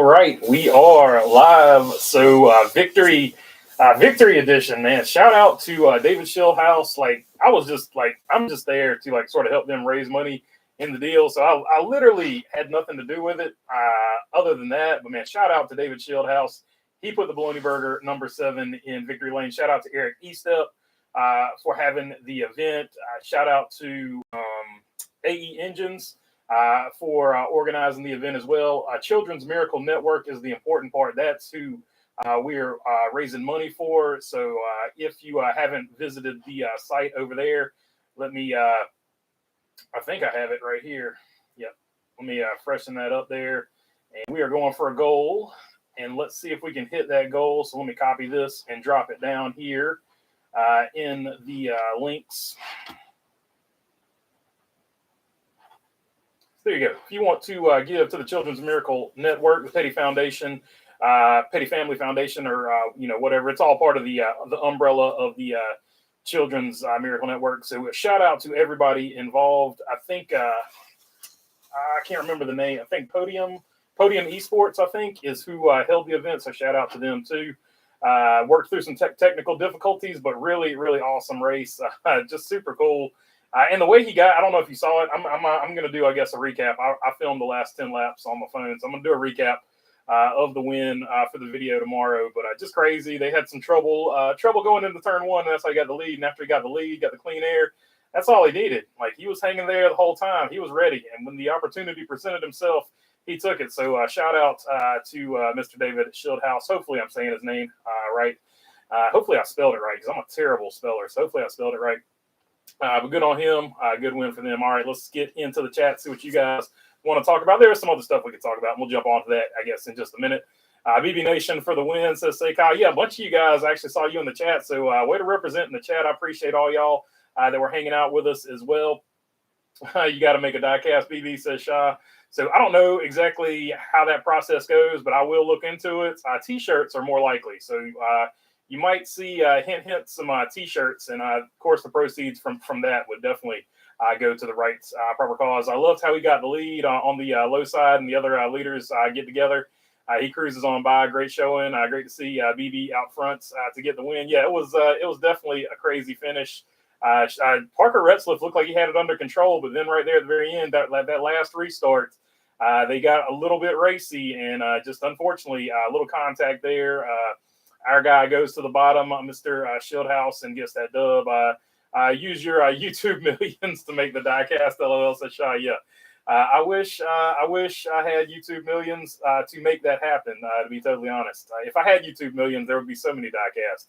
right, we are live. So victory edition, man. Shout out to David Schildhouse. Like I'm just there to sort of help them raise money in the deal. So I literally had nothing to do with it other than that. But man, shout out to David Schildhouse. He put the bologna burger #7 in Victory Lane. Shout out to Eric Estep for having the event. Shout out to AE Engines for organizing the event as well. Children's Miracle Network is the important part. That's who we're raising money for. So if you haven't visited the site over there, let me, I think I have it right here. Yep. Let me freshen that up there. And we are going for a goal. And let's see if we can hit that goal. So let me copy this and drop it down here in the links. There you go. If you want to give to the Children's Miracle Network, the Petty Foundation, Petty Family Foundation, or whatever, it's all part of the umbrella of the Children's Miracle Network. So a shout out to everybody involved. I think I can't remember the name. I think Podium Esports, I think, is who held the event. So shout out to them too. Worked through some technical difficulties, but really, really awesome race. Just super cool. And the way he got, I don't know if you saw it. I'm going to do, I guess, a recap. I filmed the last 10 laps on my phone, so I'm going to do a recap of the win for the video tomorrow. But just crazy. They had some trouble going into turn one. And that's how he got the lead. And after he got the lead, got the clean air. That's all he needed. Like, he was hanging there the whole time. He was ready. And when the opportunity presented himself, he took it. So shout out to Mr. David Schildhouse. Hopefully I'm saying his name right. Hopefully I spelled it right, because I'm a terrible speller. So hopefully I spelled it right. But good on him. Good win for them. All right, let's get into the chat, see what you guys want to talk about. There is some other stuff we could talk about, and we'll jump on to that, I guess, in just a minute. BB Nation for the win, says Say Kyle. Yeah, a bunch of you guys actually saw you in the chat, so way to represent in the chat. I appreciate all y'all that were hanging out with us as well. You got to make a diecast, BB, says Shah. So I don't know exactly how that process goes, but I will look into it. T-shirts are more likely. So you might see hint some T-shirts, and of course the proceeds from that would definitely go to the right proper cause. I loved how he got the lead on the low side, and the other leaders get together. He cruises on by. Great showing. Great to see BB out front to get the win. Yeah, it was definitely a crazy finish. Parker Retzlaff looked like he had it under control, but then right there at the very end, that last restart, they got a little bit racy, and just unfortunately a little contact there. Our guy goes to the bottom, Mr. Schildhouse, and gets that dub. Use your YouTube millions to make the diecast. LOL says Shaw. Yeah, I wish I had YouTube millions to make that happen. To be totally honest, if I had YouTube millions, there would be so many diecasts.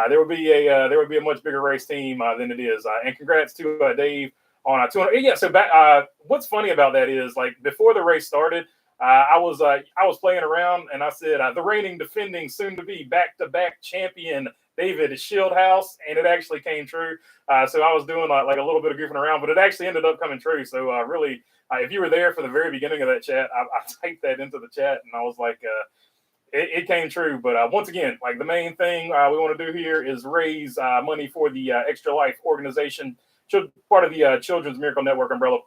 There would be a much bigger race team than it is. And congrats to Dave on 200. Yeah. So back, what's funny about that is, like, before the race started, I was playing around, and I said the reigning, defending, soon-to-be back-to-back champion David Schildhouse, and it actually came true. So I was doing like a little bit of goofing around, but it actually ended up coming true. So really, if you were there for the very beginning of that chat, I typed that into the chat, and I was like, it came true. But once again, like, the main thing we want to do here is raise money for the Extra Life organization, part of the Children's Miracle Network umbrella.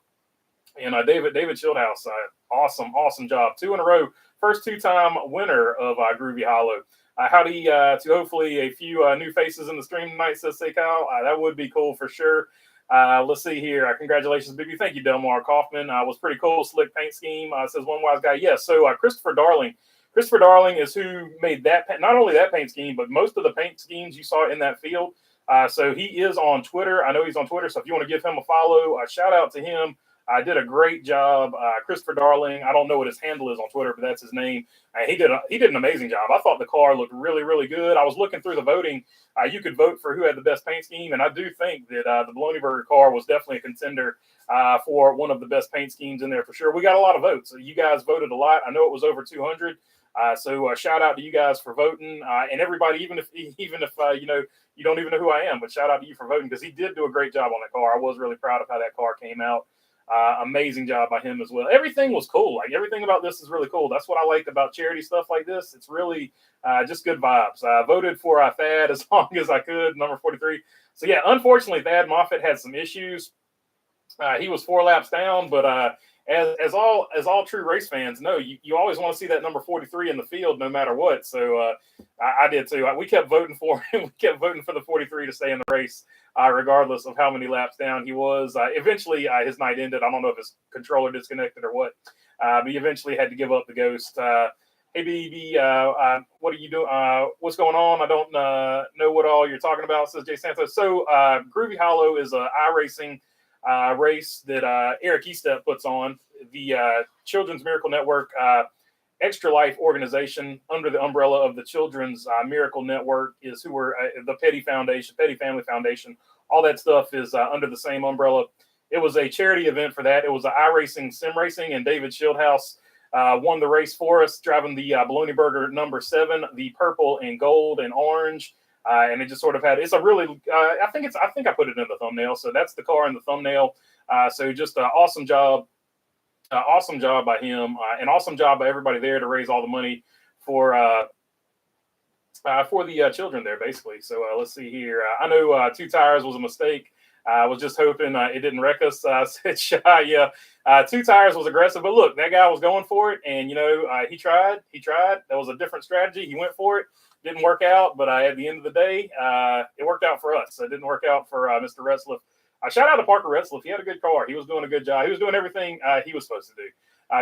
And David Schildhouse, awesome job. 2 in a row. First 2-time winner of Groovy Hollow. Howdy to hopefully a few new faces in the stream tonight, says Say Kyle. That would be cool for sure. Let's see here. Congratulations, baby. Thank you, Delmar Kaufman. Was pretty cool. Slick paint scheme, says One Wise Guy. Yes, so Christopher Darling. Christopher Darling is who made that, not only that paint scheme, but most of the paint schemes you saw in that field. So he is on Twitter. I know he's on Twitter, so if you want to give him a follow, shout out to him. Did a great job. Christopher Darling, I don't know what his handle is on Twitter, but that's his name. He did an amazing job. I thought the car looked really, really good. I was looking through the voting. You could vote for who had the best paint scheme, and I do think that the Bologna Burger car was definitely a contender for one of the best paint schemes in there for sure. We got a lot of votes. You guys voted a lot. I know it was over 200. So shout out to you guys for voting, and everybody, even if you don't even know who I am, but shout out to you for voting, because he did do a great job on that car. I was really proud of how that car came out. Amazing job by him as well. Everything was cool. Like, everything about this is really cool. That's what I like about charity stuff like this. It's really just good vibes. I voted for Thad as long as I could, number 43. So yeah, unfortunately, Thad Moffitt had some issues. He was 4 laps down, but as all true race fans know, you always want to see that number 43 in the field no matter what. So I did too. We kept voting for him. We kept voting for the 43 to stay in the race, regardless of how many laps down he was. Eventually, his night ended. I don't know if his controller disconnected or what, but he eventually had to give up the ghost. Hey, BB, what are you doing? What's going on? I don't know what all you're talking about, says Jay Santos. So Groovy Hollow is a iRacing race that Eric Estep puts on. The Children's Miracle Network Extra Life organization under the umbrella of the Children's Miracle Network is who we're the Petty Foundation, Petty Family Foundation. All that stuff is under the same umbrella. It was a charity event for that. It was an iRacing sim racing, and David Schildhouse won the race for us, driving the Bologna Burger number 7, the purple and gold and orange. And it just sort of had, it's a really, I think I put it in the thumbnail. So that's the car in the thumbnail. So just an awesome job by him, an awesome job by everybody there to raise all the money for the children there, basically. So let's see here. I know 2 tires was a mistake. I was just hoping it didn't wreck us. Said Shy, yeah. 2 tires was aggressive, but look, that guy was going for it, and he tried. That was a different strategy. He went for it. Didn't work out, but at the end of the day, it worked out for us. It didn't work out for Mr. Retzlaff. Shout out to Parker Retzlaff. He had a good car. He was doing a good job. He was doing everything he was supposed to do.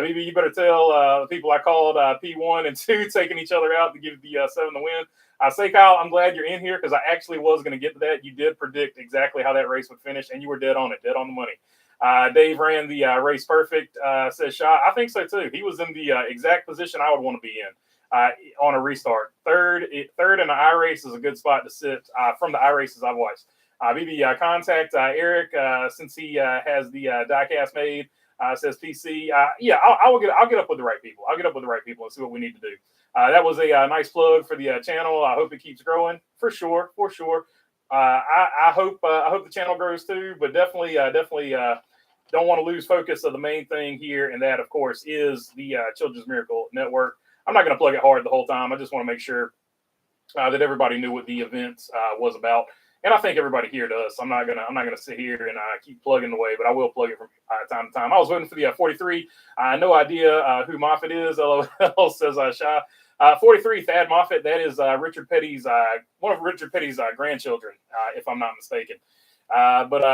Maybe you better tell the people I called P1 and 2 taking each other out to give the 7 the win. Say, Kyle, I'm glad you're in here because I actually was going to get to that. You did predict exactly how that race would finish, and you were dead on it, dead on the money. Dave ran the race perfect, says Shy. I think so, too. He was in the exact position I would want to be in on a restart. Third in the iRace is a good spot to sit from the iRaces I've watched. Maybe contact Eric since he has the diecast made. Says PC. I'll get up with the right people. I'll get up with the right people and see what we need to do. That was a nice plug for the channel. I hope it keeps growing for sure. I hope the channel grows too, but definitely don't want to lose focus of the main thing here, and that of course is the Children's Miracle Network. I'm not going to plug it hard the whole time. I just want to make sure that everybody knew what the event was about. And I think everybody here does. I'm not gonna sit here and keep plugging away, but I will plug it from time to time. I was voting for the 43. No idea who Moffitt is. LOL says Shy. 43, Thad Moffitt. That is Richard Petty's one of Richard Petty's grandchildren, if I'm not mistaken.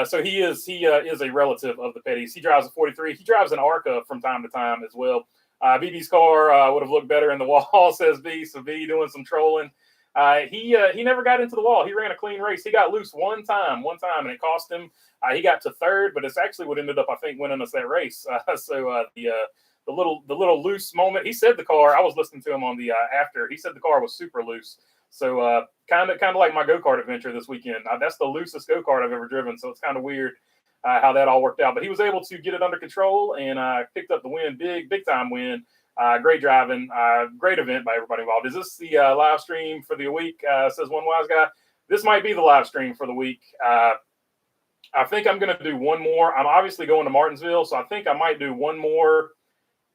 So he is a relative of the Pettys. He drives a 43. He drives an Arca from time to time as well. BB's car would have looked better in the wall, says B. So B doing some trolling. He never got into the wall. He ran a clean race. He got loose one time, and it cost him. He got to 3rd, but it's actually what ended up, I think, winning us that race. The little loose moment. He said the car. I was listening to him on the after. He said the car was super loose. So kind of like my go-kart adventure this weekend. That's the loosest go-kart I've ever driven. So it's kind of weird how that all worked out. But he was able to get it under control and picked up the win, big time win. Great driving, great event by everybody involved. Is this the live stream for the week? Says one wise guy. This might be the live stream for the week. I think I'm going to do one more. I'm obviously going to Martinsville, so I think I might do one more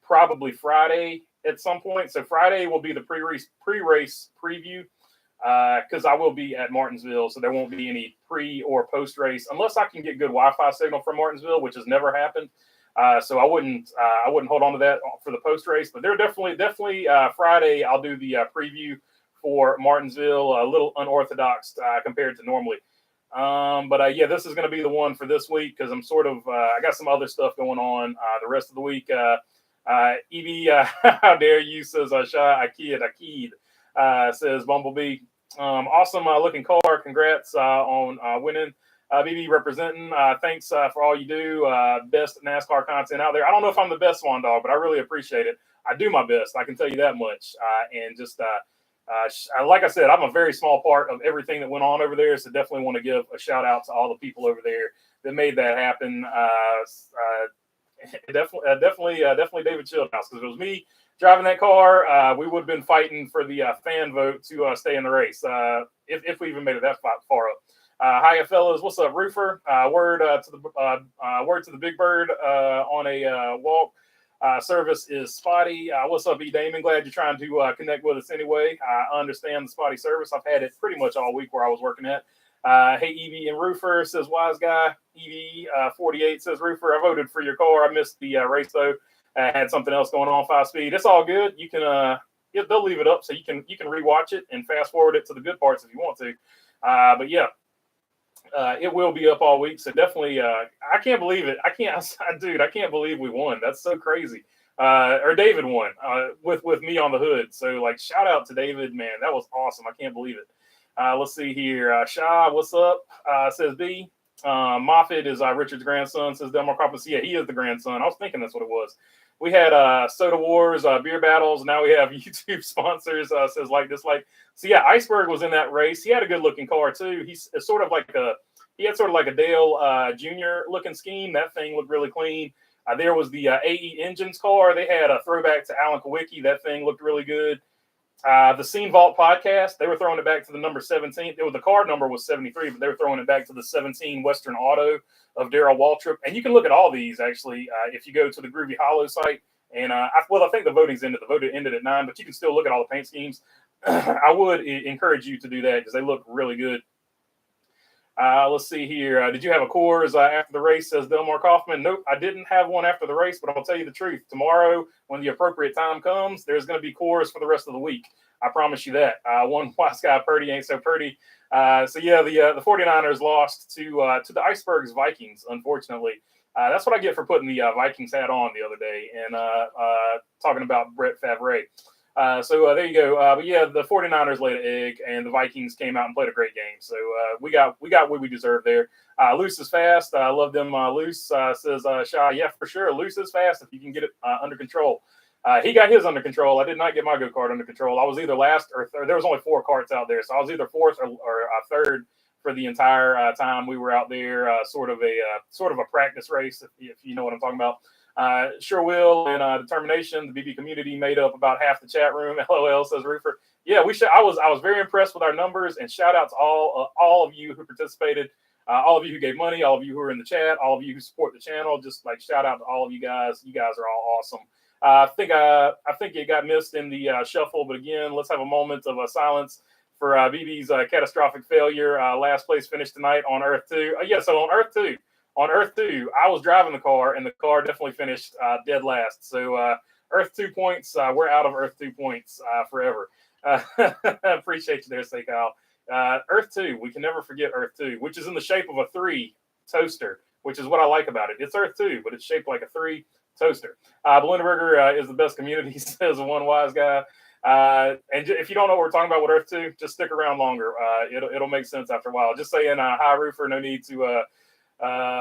probably Friday at some point. So Friday will be the pre-race preview because I will be at Martinsville, so there won't be any pre or post-race unless I can get good Wi-Fi signal from Martinsville, which has never happened. So I wouldn't hold on to that for the post race, but they're definitely Friday. I'll do the preview for Martinsville, a little unorthodox compared to normally. Yeah, this is going to be the one for this week because I'm sort of I got some other stuff going on the rest of the week. Evie, how dare you? Says Shy. I says Bumblebee. Awesome looking car. Congrats on winning. BB representing. Thanks for all you do. Best NASCAR content out there. I don't know if I'm the best Swan Dog, but I really appreciate it. I do my best. I can tell you that much. And just like I said, I'm a very small part of everything that went on over there. So definitely want to give a shout out to all the people over there that made that happen. Definitely David Schildhouse, because if it was me driving that car, we would have been fighting for the fan vote to stay in the race. If we even made it that far up. Hiya, fellas. What's up, Roofer? Word to the Big Bird on a walk. Service is spotty. What's up, E. Damon? Glad you're trying to connect with us anyway. I understand the spotty service. I've had it pretty much all week where I was working at. Hey, Evie and Roofer, says Wise Guy. Evie 48 says, Roofer, I voted for your car. I missed the race, though. I had something else going on 5-speed. It's all good. You can they'll leave it up so you can rewatch it and fast forward it to the good parts if you want to. But yeah, it will be up all week. So definitely, I can't believe it. I can't believe we won. That's so crazy. Or David won with me on the hood. So like, shout out to David, man. That was awesome. I can't believe it. Let's see here. Shah, what's up? Says B. Moffitt is Richard's grandson, says Delmar Coppins. Yeah, he is the grandson. I was thinking that's what it was. We had Soda Wars, beer battles. Now we have YouTube sponsors, says like dislike. So yeah, Iceberg was in that race. He had a good looking car too. He had sort of like a Dale Jr. looking scheme. That thing looked really clean. There was the AE Engines car. They had a throwback to Alan Kowicki. That thing looked really good. The Scene Vault podcast, they were throwing it back to the number 17. The car number was 73, but they were throwing it back to the 17 Western Auto of Darrell Waltrip. And you can look at all these, actually, if you go to the Groovy Hollow site. And, I think the voting's ended. The vote ended at 9, but you can still look at all the paint schemes. I would encourage you to do that because they look really good. Let's see here. Did you have a Coors after the race, says Delmar Kaufman? Nope, I didn't have one after the race, but I'll tell you the truth. Tomorrow, when the appropriate time comes, there's going to be Coors for the rest of the week. I promise you that. One Wise Guy Purdy ain't so pretty. So yeah, the 49ers lost to the Icebergs Vikings, unfortunately. That's what I get for putting the Vikings hat on the other day and talking about Brett Favre. So there you go. But yeah, the 49ers laid an egg, and the Vikings came out and played a great game. So we got what we deserve there. Loose is fast. I love them. Loose says Shy. Yeah, for sure. Loose is fast if you can get it under control. He got his under control. I did not get my go-kart under control. I was either last or third. There was only 4 carts out there, so I was either fourth or third for the entire time we were out there. Sort of a practice race, if you know what I'm talking about. Sure will and determination. The BB community made up about half the chat room. LOL, says Roofer. Yeah, I was very impressed with our numbers, and shout out to all of you who participated, all of you who gave money, all of you who are in the chat, all of you who support the channel. Just like shout out to all of you guys. You guys are all awesome. I think it got missed in the shuffle, but again, let's have a moment of silence for BB's catastrophic failure. Last place finish tonight on Earth 2. So on Earth 2. On Earth 2, I was driving the car, and the car definitely finished dead last. So Earth 2 points. We're out of Earth 2 points forever. Appreciate you there, say Kyle. Earth 2, we can never forget Earth 2, which is in the shape of a 3 toaster, which is what I like about it. It's Earth 2, but it's shaped like a 3 toaster. Belinda Burger is the best community, says one Wise Guy. And if you don't know what we're talking about with Earth 2, just stick around longer. It'll make sense after a while. Just saying hi, Roofer. No need to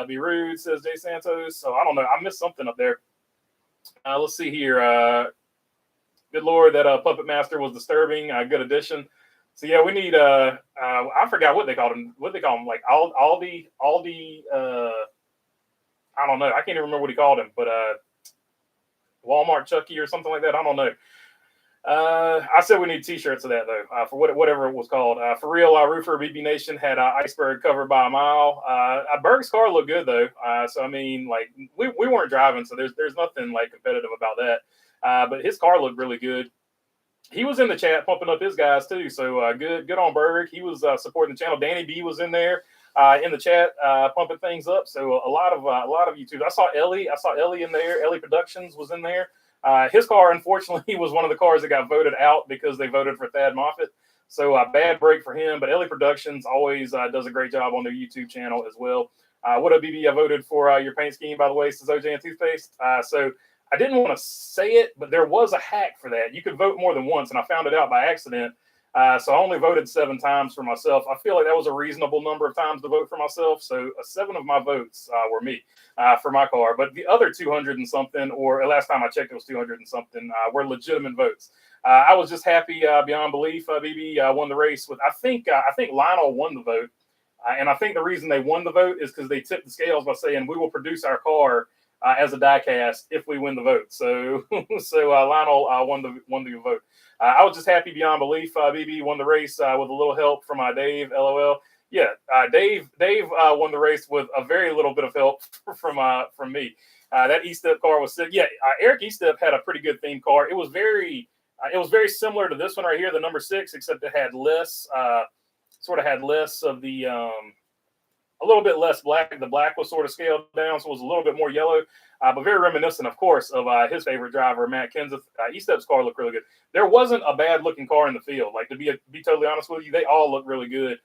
be rude, says Jay Santos. So I don't know. I missed something up there. Let's see here. Good Lord, that Puppet Master was disturbing. Good addition. So yeah, we need. I forgot what they called him. What they call him? Like Aldi. I don't know. I can't even remember what he called him, but Walmart Chucky or something like that. I don't know. I said we need T-shirts of that though, for whatever it was called. For real, Roofer BB Nation had Iceberg covered by a mile. Berg's car looked good though, so I mean, like we weren't driving, so there's nothing like competitive about that. But his car looked really good. He was in the chat pumping up his guys too, so good on Berg. He was supporting the channel. Danny B was in there in the chat pumping things up. So a lot of YouTube. I saw Ellie in there. Ellie Productions was in there. His car, unfortunately, was one of the cars that got voted out because they voted for Thad Moffitt. So bad break for him. But Ellie Productions always does a great job on their YouTube channel as well. What up, BB? I voted for your paint scheme, by the way, says OJ and Toothpaste. So I didn't want to say it, but there was a hack for that. You could vote more than once, and I found it out by accident. So I only voted 7 times for myself. I feel like that was a reasonable number of times to vote for myself. So 7 of my votes were me for my car. But the other 200 and something, or last time I checked, it was 200 and something, were legitimate votes. I was just happy beyond belief. BB won the race with, I think Lionel won the vote. And I think the reason they won the vote is because they tipped the scales by saying we will produce our car as a diecast if we win the vote. So Lionel won the vote. I was just happy beyond belief. BB won the race with a little help from Dave. LOL. Yeah, Dave won the race with a very little bit of help from me. That E-Step car was sick. Yeah, Eric E-Step had a pretty good themed car. It was very similar to this one right here, the number 6, except it had less sort of had less of the a little bit less black. The black was sort of scaled down, so it was a little bit more yellow, but very reminiscent, of course, of his favorite driver, Matt Kenseth. E-Step's car looked really good. There wasn't a bad-looking car in the field. Like, to be totally honest with you, they all look really good.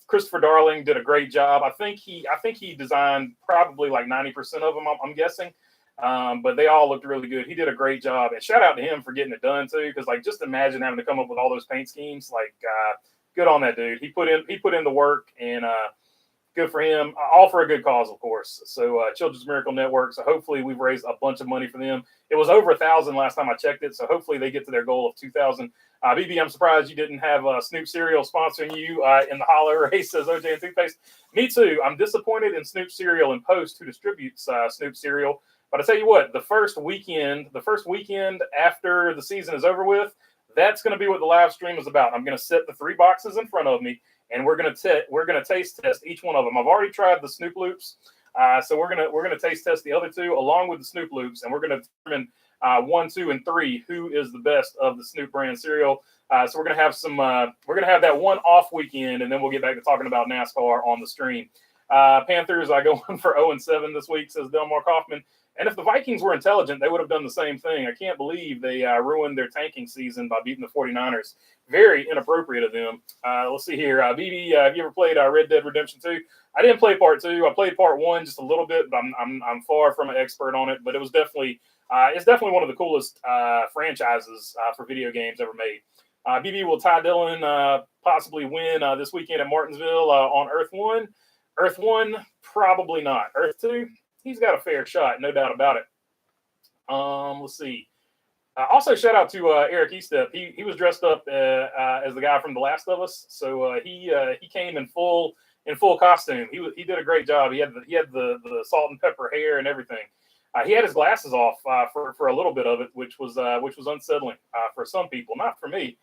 Christopher Darling did a great job. I think he designed probably like 90% of them, I'm guessing. But they all looked really good. He did a great job, and shout out to him for getting it done too. Because like, just imagine having to come up with all those paint schemes. Like, good on that dude. He put in the work, and good for him. All for a good cause, of course. So Children's Miracle Network. So hopefully we've raised a bunch of money for them. It was over 1,000 last time I checked it. So hopefully they get to their goal of 2,000. BB, I'm surprised you didn't have Snoop Cereal sponsoring you in the Holler race, says OJ and Toothpaste. Me too. I'm disappointed in Snoop Cereal and Post, who distributes Snoop Cereal. But I tell you what, the first weekend after the season is over with, that's going to be what the live stream is about. I'm going to set the 3 boxes in front of me, and we're going to taste test each one of them. I've already tried the Snoop Loops, so we're gonna taste test the other 2 along with the Snoop Loops, and we're going to determine 1, 2, and 3 who is the best of the Snoop brand cereal. So we're going to have that one off weekend, and then we'll get back to talking about NASCAR on the stream. Panthers, I go 1 for 0-7 this week, says Delmar Kaufman. And if the Vikings were intelligent, they would have done the same thing. I can't believe they ruined their tanking season by beating the 49ers. Very inappropriate of them. Let's see here. BB, have you ever played Red Dead Redemption 2? I didn't play part 2. I played part 1 just a little bit, but I'm far from an expert on it. But it was definitely it's definitely one of the coolest franchises for video games ever made. BB, will Ty Dillon possibly win this weekend at Martinsville on Earth 1? Earth 1, probably not. Earth 2? He's got a fair shot, no doubt about it. Let's see. Also, shout out to Eric Estep. He was dressed up as the guy from The Last of Us, so he came in full costume. He did a great job. He had the salt and pepper hair and everything. He had his glasses off for a little bit of it, which was unsettling for some people, not for me.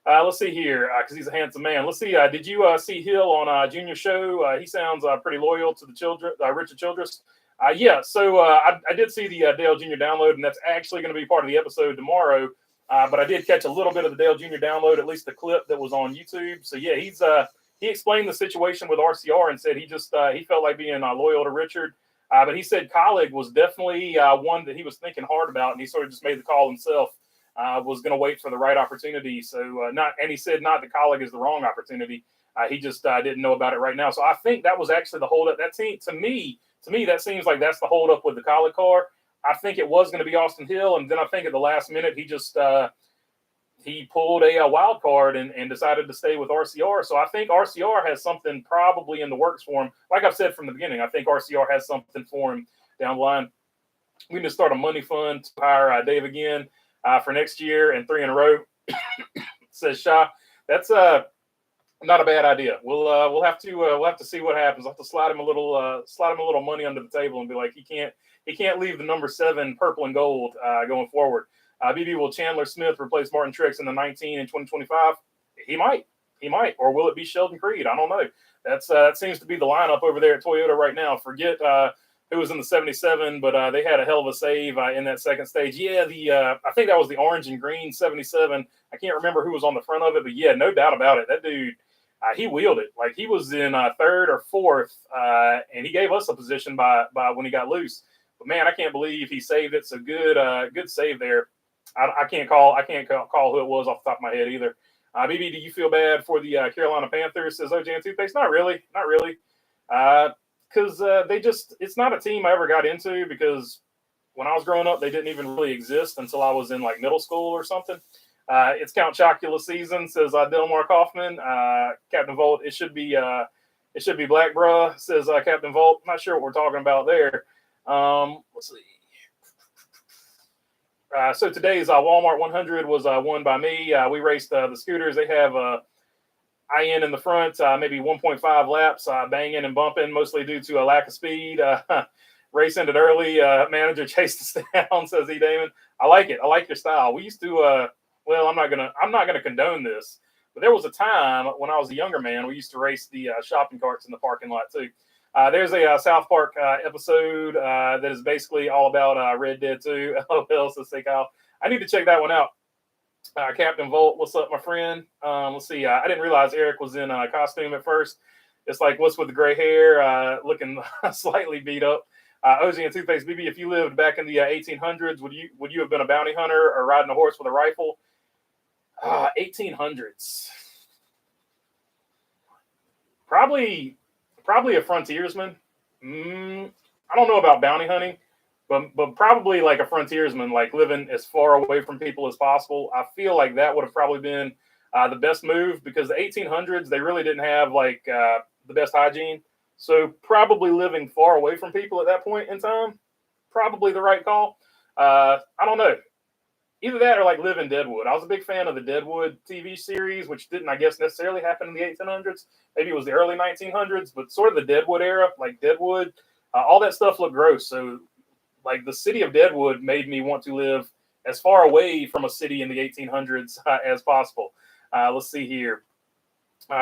Let's see here, because he's a handsome man. Let's see. Did you see Hill on Junior's show? He sounds pretty loyal to the children, Richard Childress. Yeah, so I did see the Dale Jr. download, and that's actually going to be part of the episode tomorrow. But I did catch a little bit of the Dale Jr. download, at least the clip that was on YouTube. So yeah, he explained the situation with RCR and said he felt like being loyal to Richard. But he said Colleague was definitely one that he was thinking hard about, and he sort of just made the call himself. Was going to wait for the right opportunity. So he said not that Colleague is the wrong opportunity. He just didn't know about it right now. So I think that was actually the holdup. That seemed to me, that seems like that's the holdup with the Colleague car. I think it was going to be Austin Hill, and then I think at the last minute he just he pulled a wild card and decided to stay with RCR. So I think RCR has something probably in the works for him. Like I've said from the beginning, I think RCR has something for him down the line. We need to start a money fund to hire Dave again for next year and 3 in a row. Says Shaw. That's not a bad idea. We'll have to see what happens. I'll have to slide him a little money under the table and be like, he can't leave the number 7 purple and gold going forward. BB, will Chandler Smith replace Martin Truex in the 19 and 2025? He might, or will it be Sheldon Creed? I don't know. That seems to be the lineup over there at Toyota right now. Forget who was in the 77, but they had a hell of a save in that second stage. Yeah, I think that was the orange and green 77. I can't remember who was on the front of it, but yeah, no doubt about it. That dude, he wheeled it. Like, he was in 3rd or 4th, and he gave us a position by when he got loose. But man, I can't believe he saved it. So good save there. I can't call who it was off the top of my head either. BB, do you feel bad for the Carolina Panthers? Says OJ and Toothpaste. Not really. Because it's not a team I ever got into, because when I was growing up, they didn't even really exist until I was in like middle school or something. It's Count Chocula season, says Delmar Kaufman. Captain Volt, it should be Black Bruh, says Captain Volt. I'm not sure what we're talking about there. Let's see. So today's Walmart 100 was won by me. We raced the scooters. They have IN in the front, maybe 1.5 laps, banging and bumping, mostly due to a lack of speed. Race ended early. Manager chased us down, says E. Damon. I like it. I like your style. We used to. Well, I'm not gonna condone this, but there was a time when I was a younger man, we used to race the shopping carts in the parking lot too. There's a South Park episode that is basically all about Red Dead 2. LOL, says Kyle. I need to check that one out. Captain Volt, what's up, my friend? Let's see. I didn't realize Eric was in costume at first. It's like, what's with the gray hair? Looking slightly beat up. Ozzy and Toothpaste BB, if you lived back in the 1800s, would you have been a bounty hunter or riding a horse with a rifle? 1800s. Probably a frontiersman. I don't know about bounty hunting, but probably like a frontiersman, like living as far away from people as possible. I feel like that would have probably been the best move, because the 1800s, they really didn't have like the best hygiene. So probably living far away from people at that point in time, probably the right call. I don't know. Either that or like live in Deadwood. I was a big fan of the Deadwood TV series, which didn't, I guess, necessarily happen in the 1800s. Maybe it was the early 1900s, but sort of the Deadwood era, like Deadwood, all that stuff looked gross. So like the city of Deadwood made me want to live as far away from a city in the 1800s as possible. Let's see here.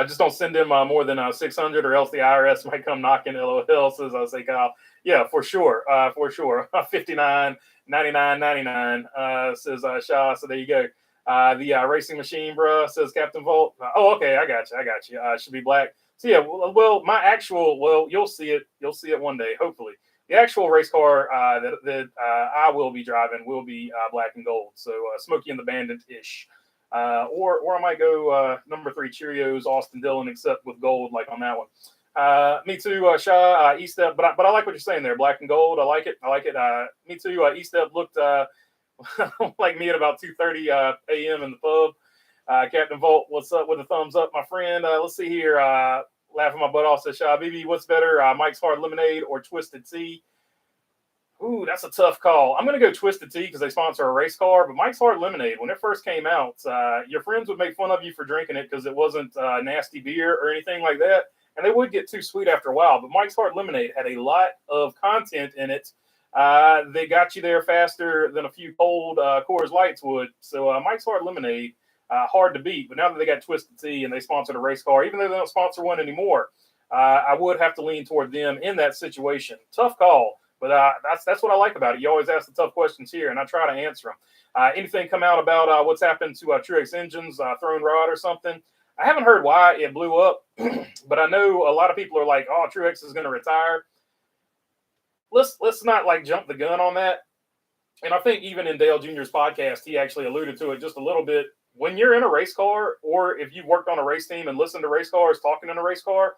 Just don't send them more than 600, or else the IRS might come knocking. LOL, says Jose Kyle. Yeah, for sure. 59, 99, 99, says Shaw. So there you go. The racing machine, bruh, says Captain Volt. Okay, I got you. Should be black. So yeah, well, my actual, you'll see it one day, hopefully. The actual race car that I will be driving will be black and gold. So Smokey and the Bandit-ish. Or I might go number 3 Cheerios, Austin Dillon, except with gold, like on that one. Me too, Shaw, E-Step, but I like what you're saying there, black and gold. I like it. Me too. E-Step looked like me at about 2:30 a.m. in the pub. Captain Volt, what's up with the thumbs up, my friend? Let's see here. Laughing my butt off, says Shaw. BB, what's better, Mike's Hard Lemonade or Twisted Tea? Ooh, that's a tough call. I'm going to go Twisted Tea because they sponsor a race car. But Mike's Hard Lemonade, when it first came out, your friends would make fun of you for drinking it because it wasn't nasty beer or anything like that. And they would get too sweet after a while. But Mike's Hard Lemonade had a lot of content in it. They got you there faster than a few cold Coors Lights would. So Mike's Hard Lemonade, hard to beat. But now that they got Twisted Tea and they sponsored a race car, even though they don't sponsor one anymore, I would have to lean toward them in that situation. Tough call. But that's what I like about it. You always ask the tough questions here, and I try to answer them. Anything come out about what's happened to Truex engines, thrown rod or something? I haven't heard why it blew up, but I know a lot of people are like, "Oh, Truex is going to retire." Let's not like jump the gun on that. And I think even in Dale Jr.'s podcast, he actually alluded to it just a little bit. When you're in a race car, or if you've worked on a race team and listened to race cars talking in a race car,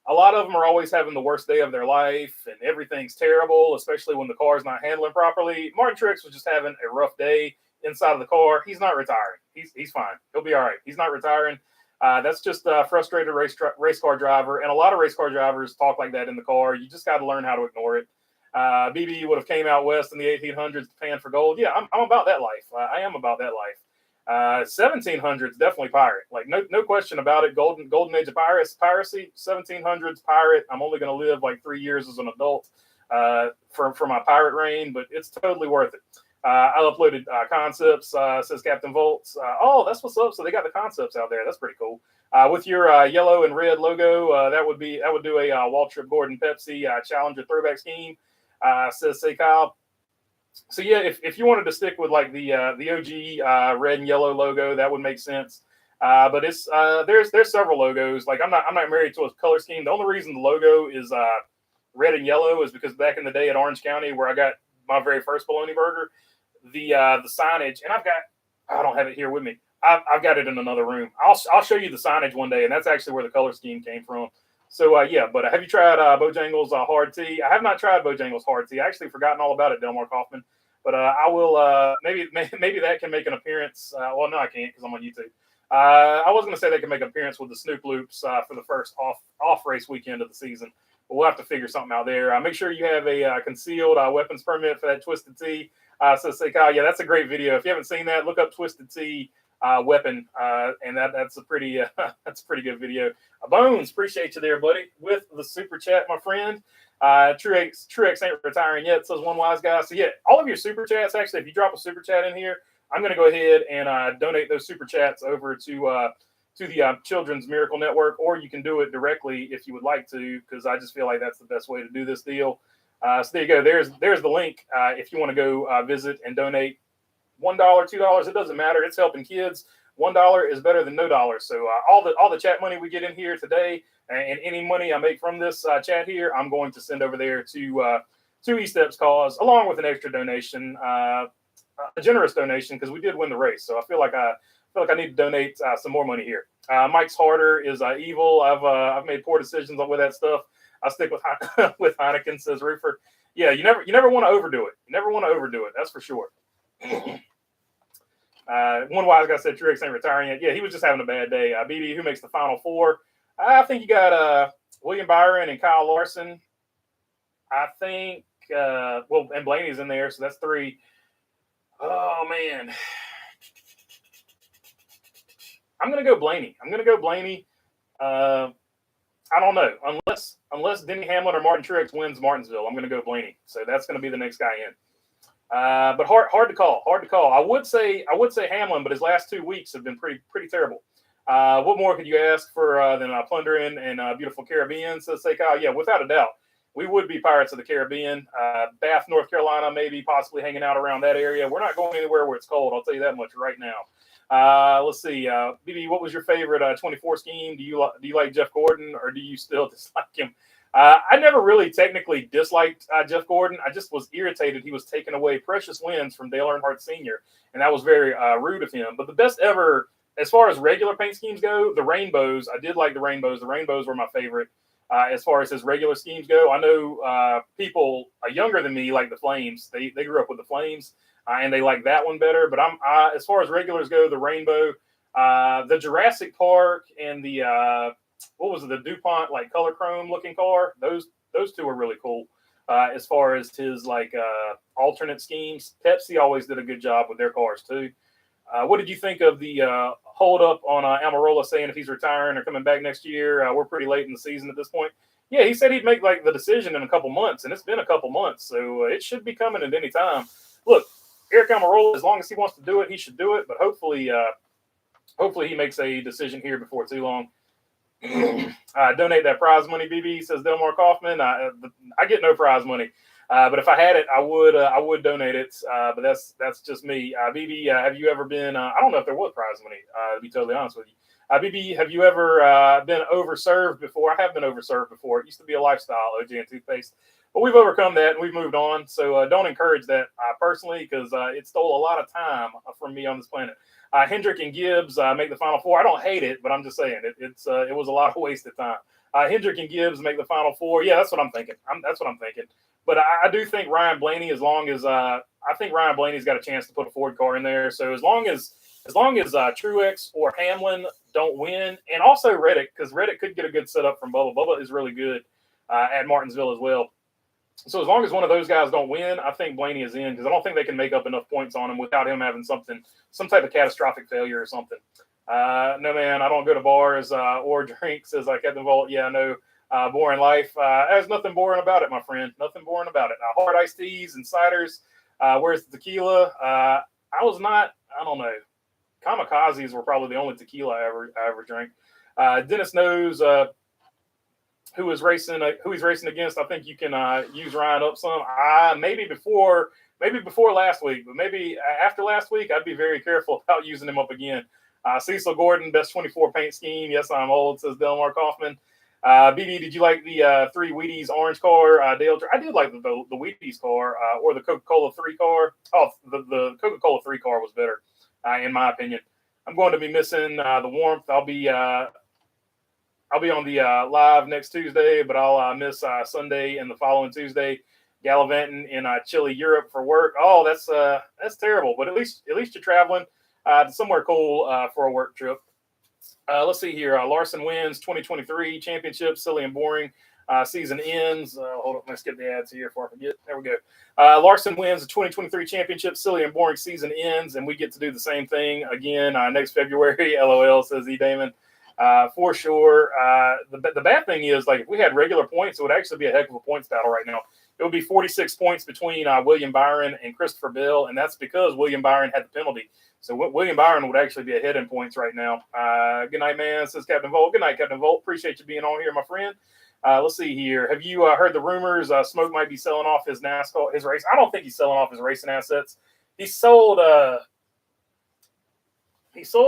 a lot of them are always having the worst day of their life and everything's terrible, especially when the car's not handling properly. Martin Truex was just having a rough day inside of the car. He's not retiring. He's fine. He'll be all right. He's not retiring. That's just a frustrated race car driver. And a lot of race car drivers talk like that in the car. You just got to learn how to ignore it. BB would have came out west in the 1800s to pan for gold. Yeah, I'm about that life. I am about that life. 1700s definitely pirate, like no question about it. Golden age of piracy. 1700s pirate. I'm only going to live like 3 years as an adult for my pirate reign, but it's totally worth it. I uploaded concepts, says Captain Volts. That's what's up. So they got the concepts out there. That's pretty cool. With your yellow and red logo, that would do a Waltrip Gordon Pepsi Challenger throwback scheme. Says Say Kyle. So yeah, if you wanted to stick with like the OG red and yellow logo, that would make sense. But it's there's several logos. Like I'm not married to a color scheme. The only reason the logo is red and yellow is because back in the day at Orange County, where I got my very first bologna burger, the signage, and I don't have it here with me. I've got it in another room. I'll show you the signage one day, and that's actually where the color scheme came from. So yeah, but have you tried Bojangles Hard Tea? I have not tried Bojangles Hard Tea. I actually forgotten all about it, Delmar Kaufman. But I will maybe that can make an appearance. Well, no, I can't because I'm on YouTube. I was going to say they can make an appearance with the Snoop Loops for the first off race weekend of the season. But we'll have to figure something out there. Make sure you have a concealed weapons permit for that Twisted Tea. So say, Kyle, yeah, that's a great video. If you haven't seen that, look up Twisted Tea weapon, and that's a pretty good video. Bones, appreciate you there, buddy, with the super chat, my friend. Truex ain't retiring yet, says one wise guy. So yeah, all of your super chats, actually, if you drop a super chat in here, I'm going to go ahead and donate those super chats over to the Children's Miracle Network, or you can do it directly if you would like to, because I just feel like that's the best way to do this deal. So there you go. There's the link if you want to go visit and donate. $1, $2, it doesn't matter. It's helping kids. $1 is better than no dollar. So all the chat money we get in here today, and any money I make from this chat here, I'm going to send over there to E-Steps cause, along with an extra donation, a generous donation, because we did win the race. So I feel like I need to donate some more money here. Mike's Harder is evil. I've made poor decisions with that stuff. I stick with with Heineken, says Roofer. Yeah, you never want to overdo it. You never want to overdo it. That's for sure. One wise guy said Truex ain't retiring yet. Yeah, he was just having a bad day. BB, who makes the final four? I think you got William Byron and Kyle Larson. I think and Blaney's in there, so that's 3. Oh man, I'm gonna go Blaney. I don't know, unless Denny Hamlin or Martin Truex wins Martinsville, I'm gonna go Blaney. So that's gonna be the next guy in. But hard to call. I would say Hamlin, but his last 2 weeks have been pretty terrible. What more could you ask for than plundering and beautiful Caribbean? Says Kyle. Yeah, without a doubt, we would be Pirates of the Caribbean. Bath, North Carolina, maybe possibly hanging out around that area. We're not going anywhere where it's cold. I'll tell you that much right now. Let's see. BB, what was your favorite 24 scheme? Do you like Jeff Gordon, or do you still dislike him? I never really technically disliked Jeff Gordon. I just was irritated he was taking away precious wins from Dale Earnhardt Sr., and that was very rude of him. But the best ever, as far as regular paint schemes go, the rainbows. I did like the rainbows. The rainbows were my favorite. As far as his regular schemes go, I know people younger than me like the Flames. They grew up with the Flames, and they like that one better. But as far as regulars go, the rainbow, the Jurassic Park, and the what was it, the DuPont like color chrome looking car? Those two are really cool. As far as his like alternate schemes, Pepsi always did a good job with their cars too. What did you think of the hold up on Almirola saying if he's retiring or coming back next year? We're pretty late in the season at this point. Yeah, he said he'd make like the decision in a couple months, and it's been a couple months, so it should be coming at any time. Look, Eric Almirola, as long as he wants to do it, he should do it. But hopefully he makes a decision here before too long. Donate that prize money, BB, says Delmar Kaufman. I get no prize money. But if I had it, I would donate it. But that's just me. BB, have you ever been? I don't know if there was prize money. To be totally honest with you, BB, have you ever been overserved before? I have been overserved before. It used to be a lifestyle, OJ and toothpaste, but we've overcome that and we've moved on. So don't encourage that personally, because it stole a lot of time from me on this planet. Hendrick and Gibbs make the final four. I don't hate it, but I'm just saying it was a lot of wasted time. Hendrick and Gibbs make the final four. Yeah, that's what I'm thinking. That's what I'm thinking. But I do think Ryan Blaney, as long as I think Ryan Blaney's got a chance to put a Ford car in there. So as long as Truex or Hamlin don't win, and also Reddick, because Reddick could get a good setup from Bubba. Bubba is really good at Martinsville as well. So as long as one of those guys don't win, I think Blaney is in, because I don't think they can make up enough points on him without him having some type of catastrophic failure or something. No, man, I don't go to bars or drink, says Captain Volt. Yeah, I know. Boring life. There's nothing boring about it, my friend. Nothing boring about it. Hard iced teas and ciders. Where's the tequila? I don't know. Kamikazes were probably the only tequila I ever drank. Dennis knows who he's racing against. I think you can use Ryan up some. Maybe before last week, but maybe after last week, I'd be very careful about using him up again. Cecil Gordon, best 24 paint scheme. Yes, I'm old, says Delmar Kaufman. BB, did you like the 3 Wheaties orange car? Dale, I did like the Wheaties car or the Coca-Cola 3 car. Oh, the Coca-Cola 3 car was better, in my opinion. I'm going to be missing the warmth. I'll be on the live next Tuesday, but I'll miss Sunday and the following Tuesday, gallivanting in chilly Europe for work. Oh, that's terrible. But at least you're traveling to somewhere cool for a work trip. Let's see here. Larson wins 2023 championship. Silly and boring. Season ends. Hold on. Let's get the ads here before I forget. There we go. Larson wins the 2023 championship. Silly and boring. Season ends, and we get to do the same thing again next February. LOL, says E. Damon. For sure. The bad thing is, like, if we had regular points, it would actually be a heck of a points battle right now. It would be 46 points between William Byron and Christopher Bell, and that's because William Byron had the penalty. So William Byron would actually be ahead in points right now. Good night, man, says Captain Volt. Good night, Captain Volt. Appreciate you being on here, my friend. Let's see here. Have you heard the rumors? Smoke might be selling off his NASCAR, his race. I don't think he's selling off his racing assets. he sold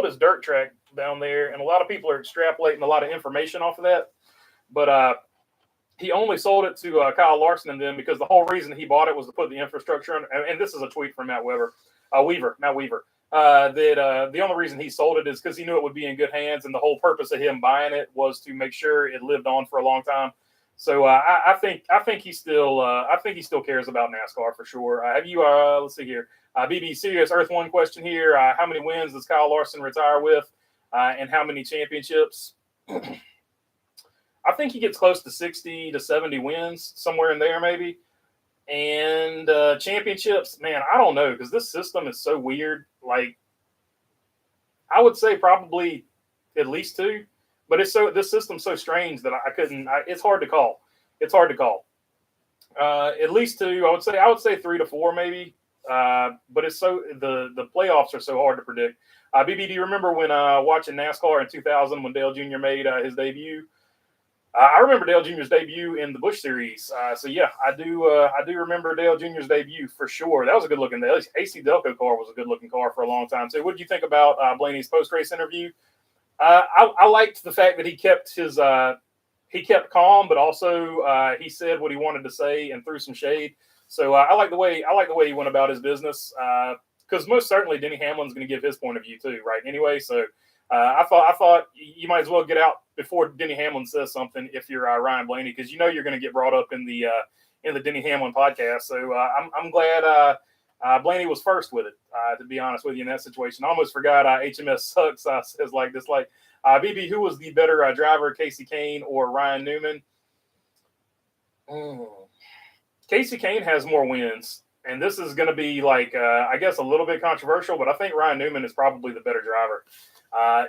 his dirt track down there, and a lot of people are extrapolating a lot of information off of that. But he only sold it to Kyle Larson and them because the whole reason he bought it was to put the infrastructure on. And this is a tweet from Matt Weaver. That the only reason he sold it is because he knew it would be in good hands, and the whole purpose of him buying it was to make sure it lived on for a long time. So I think he still cares about NASCAR for sure. Have you? Let's see here. BB Serious Earth One question here. How many wins does Kyle Larson retire with, and how many championships? I think he gets close to 60 to 70 wins, somewhere in there maybe. And championships, man, I don't know, because this system is so weird. Like, I would say probably at least 2, but this system's so strange that I couldn't. It's hard to call. At least 2. I would say 3 to 4 maybe. But it's so the playoffs are so hard to predict. BB, do you remember when watching NASCAR in 2000 when Dale Jr. made his debut? I remember Dale Jr.'s debut in the Busch Series. So yeah, I do remember Dale Jr.'s debut for sure. That was a good looking. The AC Delco car was a good looking car for a long time too. What did you think about Blaney's post race interview? I liked the fact that he kept calm, but also he said what he wanted to say and threw some shade. So I like the way he went about his business. Because most certainly Denny Hamlin's going to give his point of view too, right? Anyway, so. I thought you might as well get out before Denny Hamlin says something if you're Ryan Blaney, because you're going to get brought up in the Denny Hamlin podcast. So I'm glad Blaney was first with it. To be honest with you, in that situation, I almost forgot HMS sucks. Says like this, like BB, who was the better driver, Casey Kane or Ryan Newman? Casey Kane has more wins, and this is going to be like I guess a little bit controversial, but I think Ryan Newman is probably the better driver.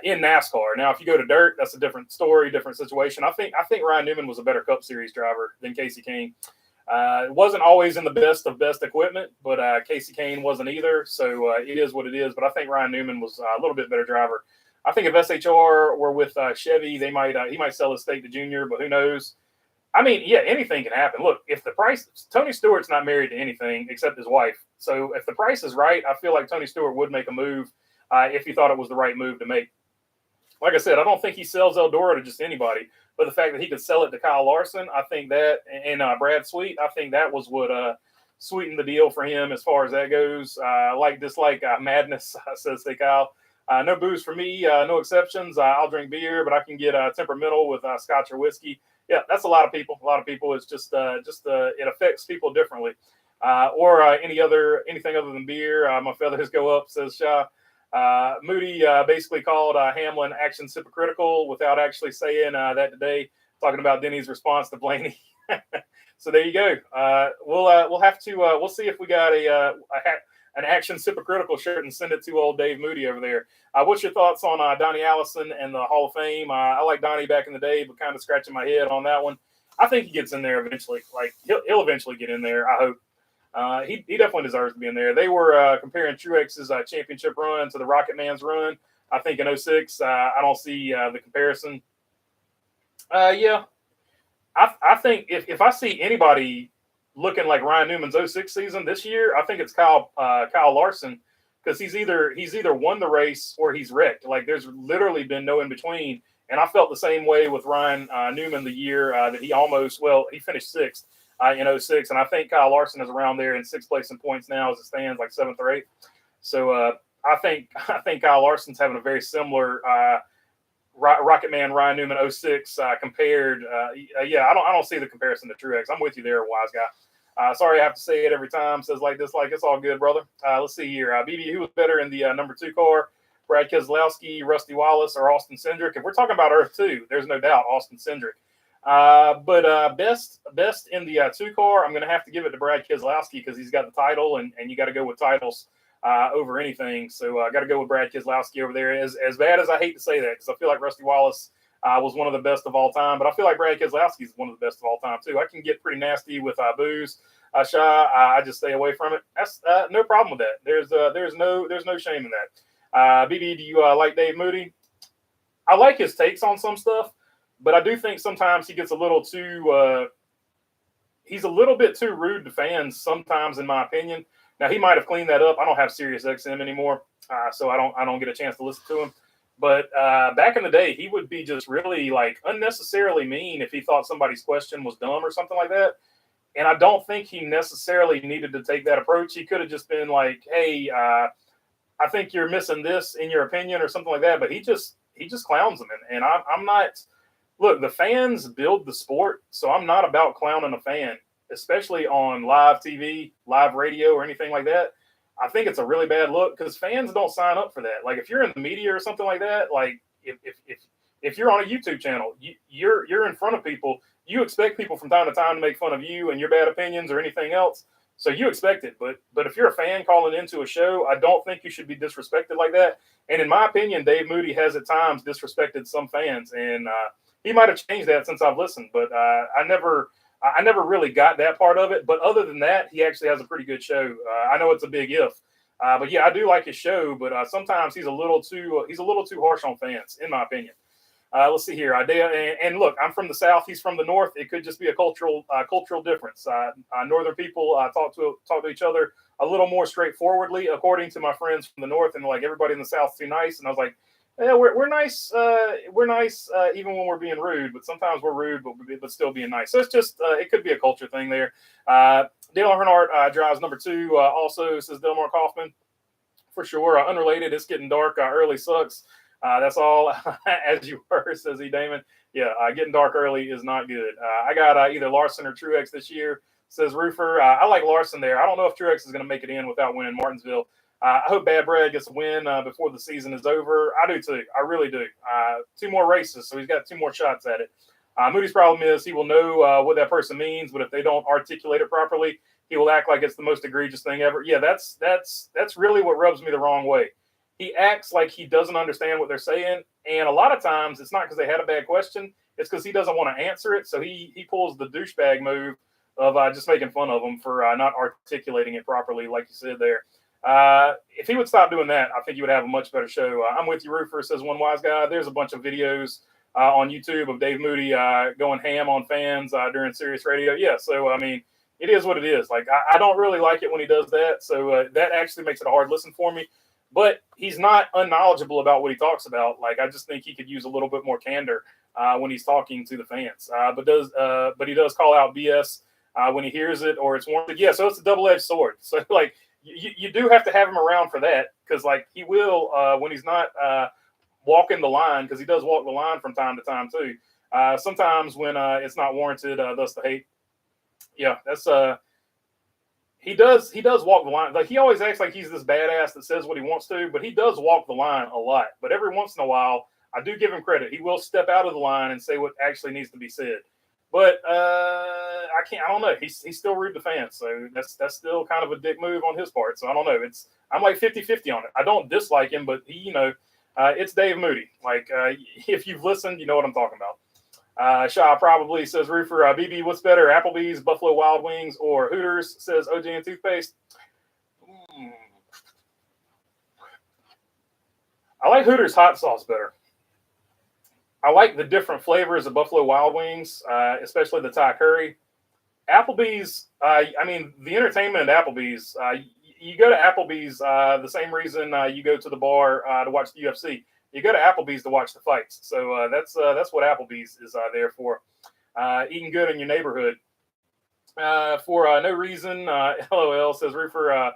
In NASCAR. Now, if you go to dirt, that's a different story, different situation. I think Ryan Newman was a better Cup Series driver than Casey Kane. It wasn't always in the best of best equipment, but Casey Kane wasn't either. So it is what it is. But I think Ryan Newman was a little bit better driver. I think if SHR were with Chevy, he might sell his stake to Junior, but who knows? I mean, yeah, anything can happen. Look, if the price, Tony Stewart's not married to anything except his wife. So if the price is right, I feel like Tony Stewart would make a move. If he thought it was the right move to make. Like I said, I don't think he sells Eldora to just anybody, but the fact that he could sell it to Kyle Larson, I think that, and Brad Sweet, I think that was what sweetened the deal for him as far as that goes. Dislike madness, says hey Kyle. No booze for me, no exceptions. I'll drink beer, but I can get temperamental with scotch or whiskey. Yeah, that's a lot of people. It's just it affects people differently. Or anything other than beer. My feathers go up, says Shaw. Moody basically called Hamlin actions hypocritical without actually saying that today, talking about Denny's response to Blaney. So there you go. We'll have to we'll see if we got an actions hypocritical shirt and send it to old Dave Moody over there. What's your thoughts on Donnie Allison and the Hall of Fame? I like Donnie back in the day, but kind of scratching my head on that one. I think he gets in there eventually. Like he'll eventually get in there. I hope. He definitely deserves to be in there. They were comparing Truex's championship run to the Rocket Man's run. I think in 06, I don't see the comparison. Yeah, I think if I see anybody looking like Ryan Newman's 06 season this year, I think it's Kyle Larson, because he's either won the race or he's wrecked. Like there's literally been no in between. And I felt the same way with Ryan Newman the year that he finished 6th. In 06, and I think Kyle Larson is around there in 6th place in points now as it stands, like 7th or 8th. So I think Kyle Larson's having a very similar Rocket Man Ryan Newman 06 compared. Yeah, I don't see the comparison to Truex. I'm with you there, wise guy. Sorry I have to say it every time. Says like this, like it's all good, brother. Let's see here. BB, who was better in the number 2 car? Brad Keselowski, Rusty Wallace, or Austin Cindric? If we're talking about Earth 2, there's no doubt Austin Cindric. But best in the 2 car, I'm going to have to give it to Brad Keselowski because he's got the title, and you got to go with titles over anything. So I got to go with Brad Keselowski over there. As bad as I hate to say that, because I feel like Rusty Wallace was one of the best of all time, but I feel like Brad Keselowski is one of the best of all time too. I can get pretty nasty with booze. I just stay away from it. That's no problem with that. There's no shame in that. BB, do you like Dave Moody? I like his takes on some stuff. But I do think sometimes he gets a little too he's a little bit too rude to fans sometimes, in my opinion. Now he might have cleaned that up. I don't have Sirius XM anymore, so I don't get a chance to listen to him. But back in the day, he would be just really like unnecessarily mean if he thought somebody's question was dumb or something like that. And I don't think he necessarily needed to take that approach. He could have just been like, "Hey, I think you're missing this in your opinion," or something like that. But he just clowns them, and I'm not. Look, the fans build the sport, so I'm not about clowning a fan, especially on live TV, live radio, or anything like that. I think it's a really bad look because fans don't sign up for that. Like if you're in the media or something like that, like if you're on a YouTube channel, you're in front of people. You expect people from time to time to make fun of you and your bad opinions or anything else. So you expect it. But if you're a fan calling into a show, I don't think you should be disrespected like that. And in my opinion, Dave Moody has at times disrespected some fans, and he might have changed that since I've listened. But I never really got that part of it. But other than that, he actually has a pretty good show. I know it's a big if, but yeah, I do like his show. But sometimes he's a little too harsh on fans, in my opinion. Let's see here. And look, I'm from the South. He's from the North. It could just be a cultural difference. Northern people talk to each other a little more straightforwardly, according to my friends from the North. And like everybody in the South is too nice. And I was like, yeah, we're nice. We're nice even when we're being rude. But sometimes we're rude, but still being nice. So it's just it could be a culture thing there. Dale Earnhardt drives number 2. Also says Delmar Kaufman for sure. Unrelated. It's getting dark. Early sucks. That's all as you were, says E. Damon. Yeah, getting dark early is not good. I got either Larson or Truex this year, says Roofer. I like Larson there. I don't know if Truex is going to make it in without winning Martinsville. I hope Bad Brad gets a win before the season is over. I do too. I really do. 2 more races, so he's got 2 more shots at it. Moody's problem is he will know what that person means, but if they don't articulate it properly, he will act like it's the most egregious thing ever. Yeah, that's really what rubs me the wrong way. He acts like he doesn't understand what they're saying. And a lot of times it's not because they had a bad question. It's because he doesn't want to answer it. So he pulls the douchebag move of just making fun of them for not articulating it properly, like you said there. If he would stop doing that, I think you would have a much better show. I'm with you, Roofer, says one wise guy. There's a bunch of videos on YouTube of Dave Moody going ham on fans during Sirius Radio. Yeah, so, I mean, it is what it is. Like, I don't really like it when he does that. So that actually makes it a hard listen for me. But he's not unknowledgeable about what he talks about. Like, I just think he could use a little bit more candor when he's talking to the fans. But he does call out BS when he hears it or it's warranted. Yeah, so it's a double-edged sword. So, like, you do have to have him around for that because, like, he will when he's not walking the line, because he does walk the line from time to time too. Sometimes when it's not warranted, thus the hate. Yeah, that's He does walk the line. Like, he always acts like he's this badass that says what he wants to, but he does walk the line a lot. But every once in a while, I do give him credit. He will step out of the line and say what actually needs to be said. But I don't know. He's still rude to fans, so that's still kind of a dick move on his part. So I don't know. I'm like 50-50 on it. I don't dislike him, but it's Dave Moody. Like, if you've listened, you know what I'm talking about. Shaw probably says Roofer. BB, what's better, Applebee's, Buffalo Wild Wings, or Hooters? Says OJ and toothpaste. I like Hooters hot sauce better. I like the different flavors of Buffalo Wild Wings, especially the Thai curry. Applebee's, the entertainment at Applebee's, you go to Applebee's the same reason you go to the bar to watch the UFC. You go to Applebee's to watch the fights. So that's what Applebee's is there for. Eating good in your neighborhood. For no reason, LOL, says Roofer.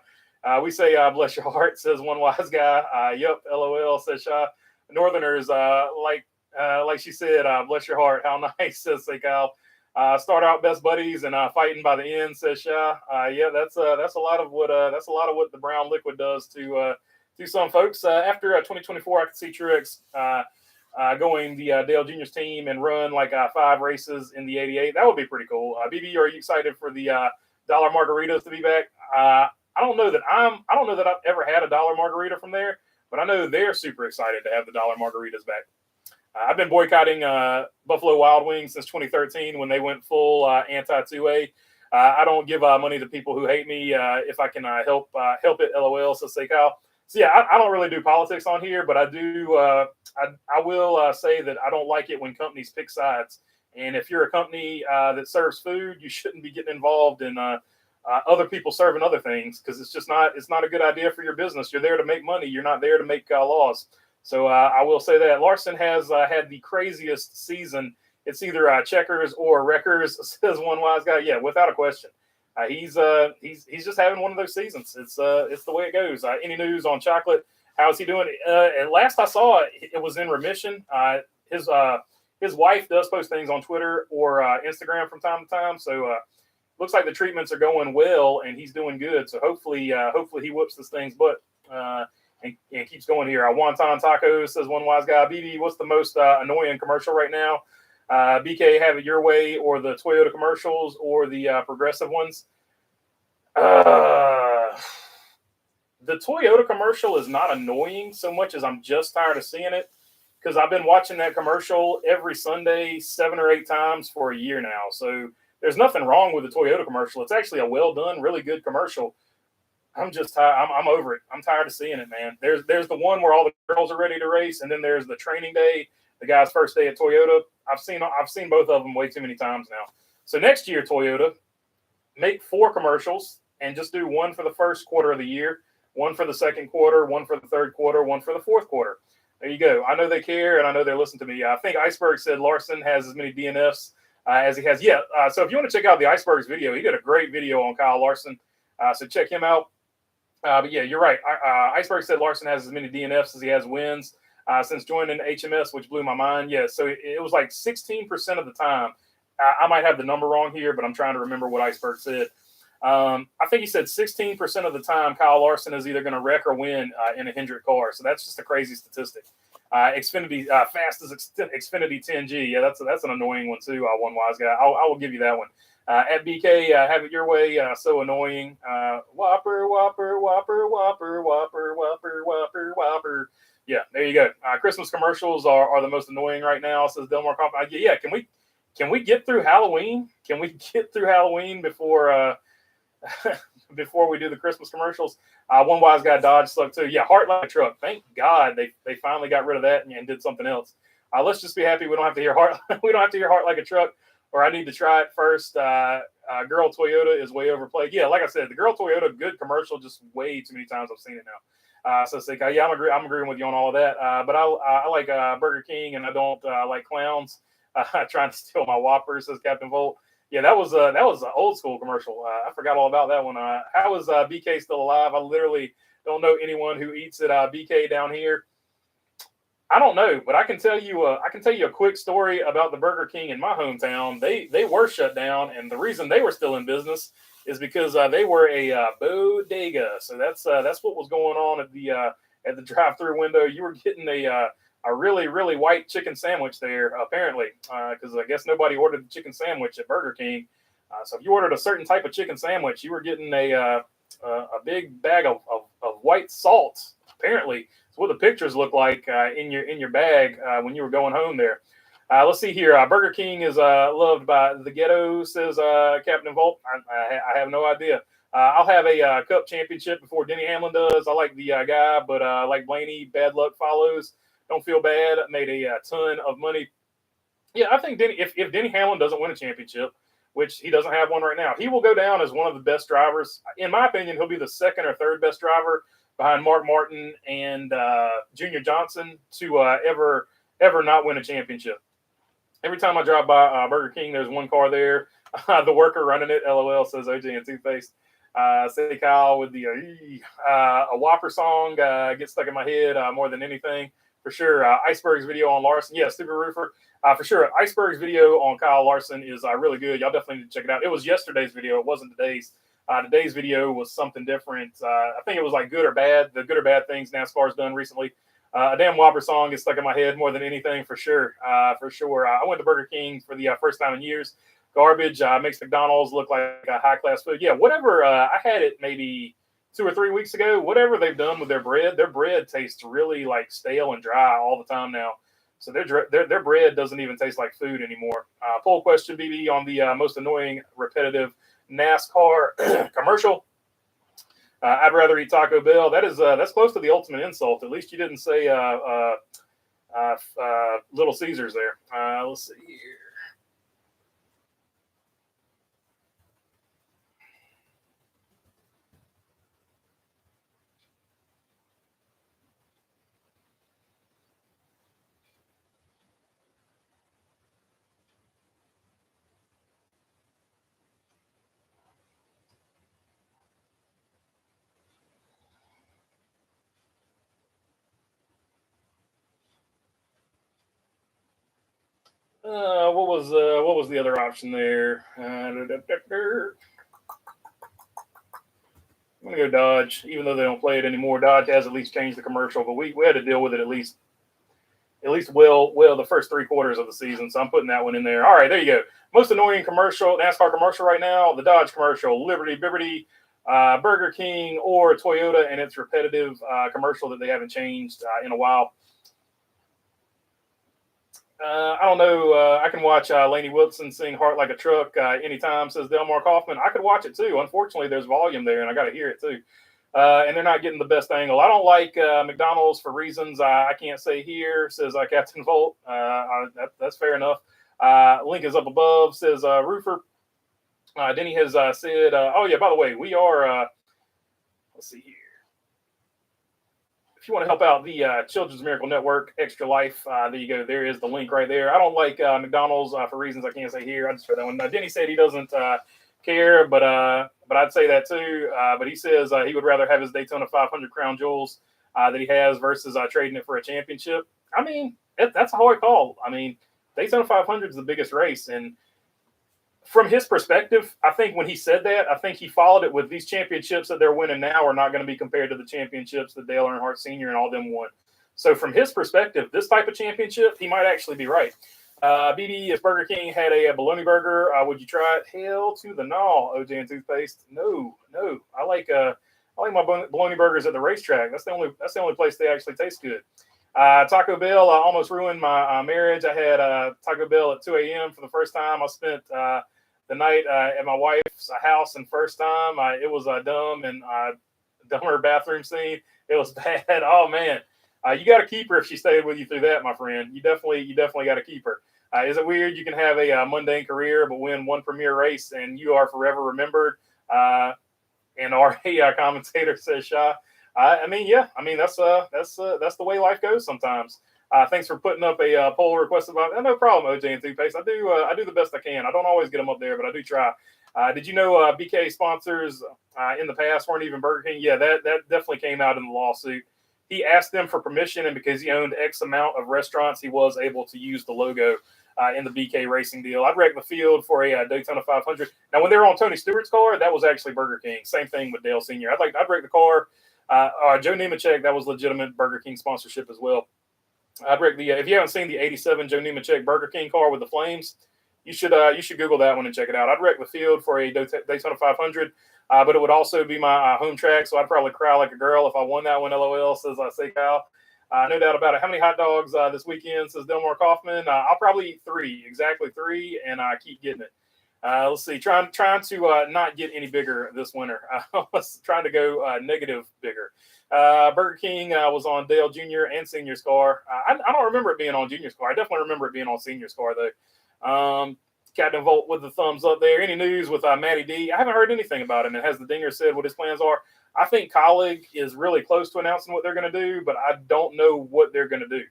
We say bless your heart, says one wise guy. Yep, LOL, says Shaw. Northerners, like she said, bless your heart. How nice, says Say Kyle. Start out best buddies and fighting by the end, says Shaw. Yeah, that's a lot of what the brown liquid does to some folks. After 2024, I could see Truex going the Dale Jr.'s team and run like 5 races in the 88. That would be pretty cool. BB, are you excited for the dollar margaritas to be back? I don't know that I've ever had a dollar margarita from there, but I know they're super excited to have the dollar margaritas back. I've been boycotting Buffalo Wild Wings since 2013 when they went full anti-2A. I don't give money to people who hate me if I can help it. LOL, says Say Kyle. So yeah, I don't really do politics on here, but I do. I will say that I don't like it when companies pick sides. And if you're a company that serves food, you shouldn't be getting involved in other people serving other things, because it's not a good idea for your business. You're there to make money. You're not there to make laws. So I will say that Larson has had the craziest season. It's either checkers or wreckers, says one wise guy. Yeah, without a question. He's just having one of those seasons. It's the way it goes. Any news on Chocolate? How's he doing? At last I saw it was in remission. His wife does post things on Twitter or Instagram from time to time. So looks like the treatments are going well and he's doing good. So hopefully he whoops this thing's butt and keeps going here. Wonton Tacos, says one wise guy. BB, what's the most annoying commercial right now? BK, Have It Your Way, or the Toyota commercials, or the progressive ones? The Toyota commercial is not annoying so much as I'm just tired of seeing it, because I've been watching that commercial every Sunday 7 or 8 times for a year now. So there's nothing wrong with the Toyota commercial. It's actually a well done, really good commercial. I'm just tired. I'm over it. I'm tired of seeing it, man. There's the one where all the girls are ready to race, and then there's the training day, the guy's first day at Toyota. I've seen both of them way too many times now. So next year, Toyota, make 4 commercials and just do one for the first quarter of the year, one for the second quarter, one for the third quarter, one for the fourth quarter. There you go. I know they care, and I know they're listening to me. I think Iceberg said Larson has as many DNFs as he has. Yeah. So if you want to check out the Iceberg's video, he did a great video on Kyle Larson. So check him out. But yeah, you're right. Iceberg said Larson has as many DNFs as he has wins since joining HMS, which blew my mind. Yeah. So it was like 16% of the time. I might have the number wrong here, but I'm trying to remember what Iceberg said. I think he said 16% of the time Kyle Larson is either going to wreck or win in a Hendrick car. So that's just a crazy statistic. Xfinity fast as Xfinity 10G. Yeah, that's an annoying one too. One wise guy. I will give you that one. At BK, Have It Your Way. So annoying. Whopper, whopper, whopper, whopper, whopper, whopper, whopper, whopper. Yeah, there you go. Christmas commercials are the most annoying right now, says Delmar Comp. Yeah, can we get through Halloween? Can we get through Halloween before before we do the Christmas commercials? One wise guy, Dodge sucked too. Yeah, Heart Like a Truck. Thank God they finally got rid of that and did something else. Let's just be happy we don't have to hear Heart. We don't have to hear Heart Like a Truck, or I need to try it first. Girl Toyota is way overplayed. Yeah, like I said, the Girl Toyota, good commercial, just way too many times I've seen it now. So it's like, yeah, I'm agreeing with you on all of that. But I like Burger King, and I don't like clowns trying to steal my Whopper, says Captain Volt. Yeah, that was an old school commercial. I forgot all about that one. How is BK still alive? I literally don't know anyone who eats at BK down here. I don't know, but I can tell you a quick story about the Burger King in my hometown. They were shut down, and the reason they were still in business is because they were a bodega. So that's what was going on at the drive-through window. You were getting a really, really white chicken sandwich there, apparently, because I guess nobody ordered the chicken sandwich at Burger King. So if you ordered a certain type of chicken sandwich, you were getting a big bag of white salt, apparently. It's what the pictures look like in your bag when you were going home there. Let's see here. Burger King is loved by the ghetto, says Captain Volt. I have no idea. I'll have a cup championship before Denny Hamlin does. I like the guy, but like Blaney, bad luck follows. Don't feel bad. Made a ton of money. Yeah, I think if Denny Hamlin doesn't win a championship, which he doesn't have one right now, he will go down as one of the best drivers. In my opinion, he'll be the second or third best driver behind Mark Martin and Junior Johnson to ever not win a championship. Every time I drive by Burger King, there's one car there. The worker running it, LOL, says OJ and Two-Face. Say Kyle with the a Whopper song gets stuck in my head more than anything. For sure. Iceberg's video on Larson. Yeah, Super Roofer. For sure. Iceberg's video on Kyle Larson is really good. Y'all definitely need to check it out. It was yesterday's video. It wasn't today's. Today's video was something different. I think it was like good or bad. The good or bad things NASCAR's done recently. A damn Whopper song gets stuck in my head more than anything, for sure. For sure. I went to Burger King for the first time in years. Garbage. Makes McDonald's look like high-class food. Yeah, whatever. I had it maybe 2 or 3 weeks ago. Whatever they've done with their bread tastes really like stale and dry all the time now. So their bread doesn't even taste like food anymore. Poll question, BB, on the most annoying, repetitive NASCAR commercial. I'd rather eat Taco Bell. That's close to the ultimate insult. At least you didn't say Little Caesars there. Let's see here. What was the other option there? I'm gonna go Dodge, even though they don't play it anymore. Dodge has at least changed the commercial, but we had to deal with it at least well the first 3 quarters of the season. So I'm putting that one in there. All right, there you go. Most annoying commercial, NASCAR commercial right now: the Dodge commercial, Liberty, Bibberty, Burger King, or Toyota, and its repetitive commercial that they haven't changed in a while. I don't know. I can watch Lainey Wilson sing "Heart Like a Truck" anytime, says Delmar Kaufman. I could watch it too. Unfortunately, there's volume there, and I got to hear it too. And they're not getting the best angle. I don't like McDonald's for reasons I can't say here, says Captain Volt. That's fair enough. Link is up above, says Roofer. Denny has said, oh, yeah, by the way, we are, let's see here. If you want to help out the Children's Miracle Network, Extra Life, there you go. There is the link right there. I don't like McDonald's for reasons I can't say here. I just heard that one. Denny said he doesn't care, but I'd say that too. But he says he would rather have his Daytona 500 crown jewels that he has versus trading it for a championship. I mean, that's a hard call. I mean, Daytona 500 is the biggest race, and from his perspective, I think when he said that, I think he followed it with these championships that they're winning now are not going to be compared to the championships that Dale Earnhardt Sr. and all them won. So from his perspective, this type of championship, he might actually be right. BB, if Burger King had a bologna burger, would you try it? Hell to the no, OJ and Toothpaste. No. I like my bologna burgers at the racetrack. That's the only place they actually taste good. Taco Bell almost ruined my marriage. I had Taco Bell at 2 a.m. for the first time. I spent the night at my wife's house, and first time it was dumb and dumber bathroom scene. It was bad. Oh man. You got to keep her if she stayed with you through that, my friend. You definitely got to keep her. Is it weird you can have a mundane career but win one premier race and you are forever remembered? And our commentator says, "Shy." I mean, yeah. I mean, that's the way life goes sometimes. Thanks for putting up a poll request about it. No problem, OJ and Toothpaste. I do the best I can. I don't always get them up there, but I do try. Did you know BK sponsors in the past weren't even Burger King? Yeah, that definitely came out in the lawsuit. He asked them for permission, and because he owned X amount of restaurants, he was able to use the logo in the BK Racing deal. I'd wreck the field for a Daytona 500. Now, when they were on Tony Stewart's car, that was actually Burger King. Same thing with Dale Sr. I'd wreck the car. Joe Nemechek, that was legitimate Burger King sponsorship as well. I'd wreck the if you haven't seen the '87 Joe Nemechek Burger King car with the flames, you should Google that one and check it out. I'd wreck the field for a Daytona 500. But it would also be my home track, so I'd probably cry like a girl if I won that one. LOL, says say Kyle. No doubt about it. How many hot dogs this weekend, says Delmar Kaufman? I'll probably eat 3, exactly 3, and I keep getting it. Let's see, trying to not get any bigger this winter. Trying to go negative bigger. Burger King was on Dale Jr. and Senior's car. I don't remember it being on Junior's car. I definitely remember it being on Senior's car, though. Captain Volt with the thumbs up there. Any news with Matty D? I haven't heard anything about him. And has the Dinger said what his plans are? I think Colleague is really close to announcing what they're going to do, but I don't know what they're going to do.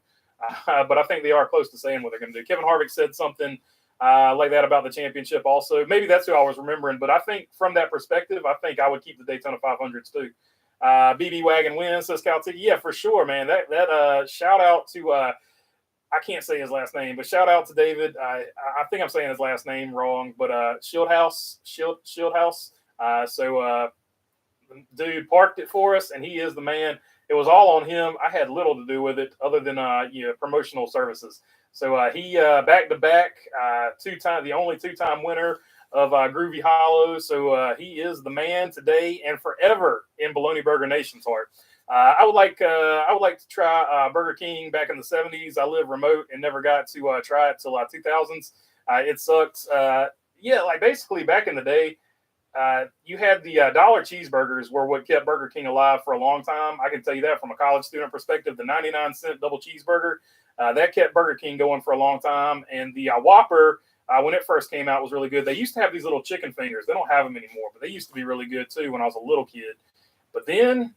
But I think they are close to saying what they're going to do. Kevin Harvick said something like that about the championship also. Maybe that's who I was remembering. But I think from that perspective, I think I would keep the Daytona 500s too. BB Wagon wins, says Cal Tiki. Yeah, for sure, man. That shout out to I can't say his last name, but shout out to David. I think I'm saying his last name wrong, but Schildhouse. So dude parked it for us, and he is the man. It was all on him. I had little to do with it other than promotional services. So he back to back, the only 2-time winner of Groovy Hollow. So he is the man today and forever in Bologna Burger Nation's heart. I would like to try Burger King back in the 70s. I live remote and never got to try it till 2000s. It sucked. Like basically back in the day, you had the dollar cheeseburgers were what kept Burger King alive for a long time. I can tell you that from a college student perspective. The 99-cent double cheeseburger that kept Burger King going for a long time, and the Whopper. When it first came out was really good. They used to have these little chicken fingers. They don't have them anymore, but they used to be really good too when I was a little kid. But then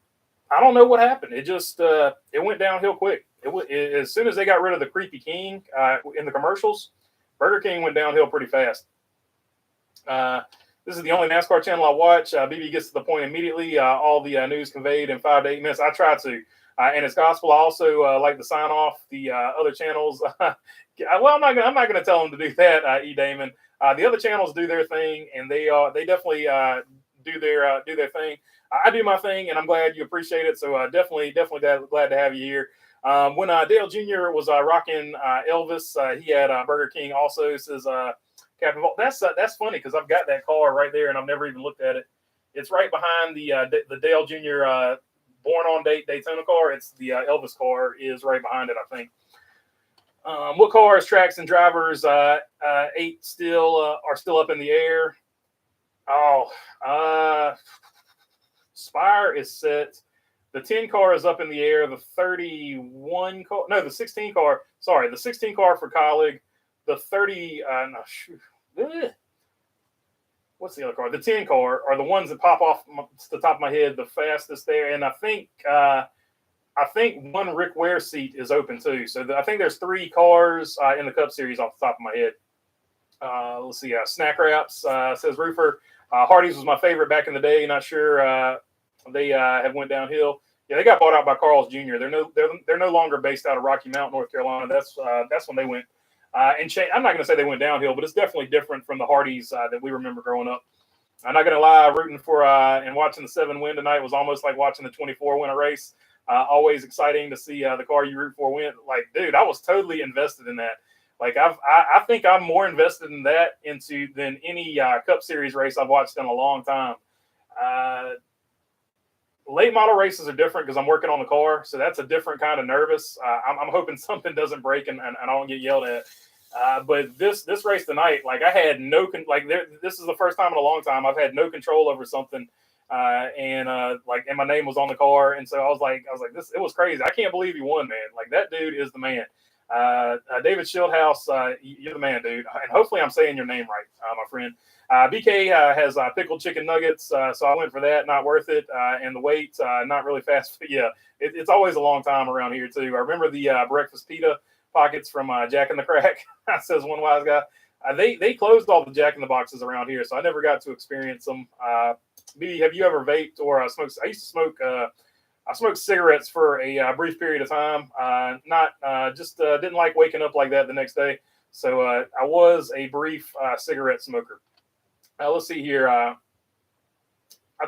I don't know what happened. It just it went downhill quick. As soon as they got rid of the Creepy King in the commercials, Burger King went downhill pretty fast. This is the only NASCAR channel I watch. BB gets to the point immediately. All the news conveyed in 5 to 8 minutes. I try to. and it's gospel. I also like to sign off the other channels. Well, I'm not gonna tell them to do that, E. Damon. The other channels do their thing, and they definitely do their thing. I do my thing, and I'm glad you appreciate it. So definitely glad to have you here. When Dale Jr. was rocking Elvis, he had Burger King also. Says Captain Vault. That's funny because I've got that car right there, and I've never even looked at it. It's right behind the Dale Jr. Born on Date Daytona car. It's the Elvis car is right behind it, I think. What cars, tracks, and drivers 8 still are still up in the air? Spire is set. The 10 car is up in the air. The 31 car, no, the 16 car. Sorry, the 16 car for colleague. The 30. What's the other car? The 10 car are the ones that pop off the top of my head the fastest there, and I think one Rick Ware seat is open too. So I think there's 3 cars in the Cup Series off the top of my head. Let's see. Snack Wraps says Roofer. Hardee's was my favorite back in the day. Not sure they have went downhill. Yeah, they got bought out by Carl's Jr. They're no longer based out of Rocky Mount, North Carolina. That's when they went. And I'm not going to say they went downhill, but it's definitely different from the Hardee's that we remember growing up. I'm not going to lie, rooting for and watching the 7 win tonight was almost like watching the 24 win a race. Always exciting to see the car you root for win. Like, dude, I was totally invested in that. Like, I think I'm more invested in that than any Cup Series race I've watched in a long time. Late model races are different because I'm working on the car, so that's a different kind of nervous. I'm hoping something doesn't break and I don't get yelled at. But this race tonight, like I had this is the first time in a long time I've had no control over something, and my name was on the car, and so I was like this. It was crazy. I can't believe he won, man. Like that dude is the man. David Schildhouse, you're the man, dude. And hopefully I'm saying your name right, my friend. BK has pickled chicken nuggets, so I went for that. Not worth it, and the wait, not really fast. But yeah, it's always a long time around here too. I remember the breakfast pita pockets from Jack in the Crack. Says one wise guy. They closed all the Jack in the Boxes around here, so I never got to experience them. B, have you ever vaped or smoked? I used to smoke. I smoked cigarettes for a brief period of time. Didn't like waking up like that the next day. So I was a brief cigarette smoker. Let's see here. I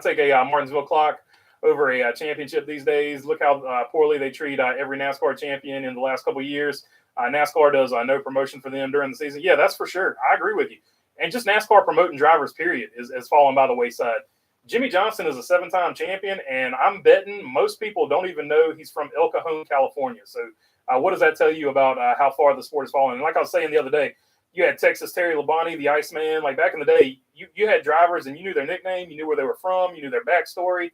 take a Martinsville clock over a championship these days. Look how poorly they treat every NASCAR champion in the last couple of years. NASCAR does no promotion for them during the season. Yeah, that's for sure. I agree with you. And just NASCAR promoting drivers, period, is fallen by the wayside. Jimmy Johnson is a 7-time champion, and I'm betting most people don't even know he's from El Cajon, California. So what does that tell you about how far the sport has fallen? And like I was saying the other day, you had Texas Terry Labonte, the Iceman. Like back in the day, you had drivers and you knew their nickname, you knew where they were from, you knew their backstory.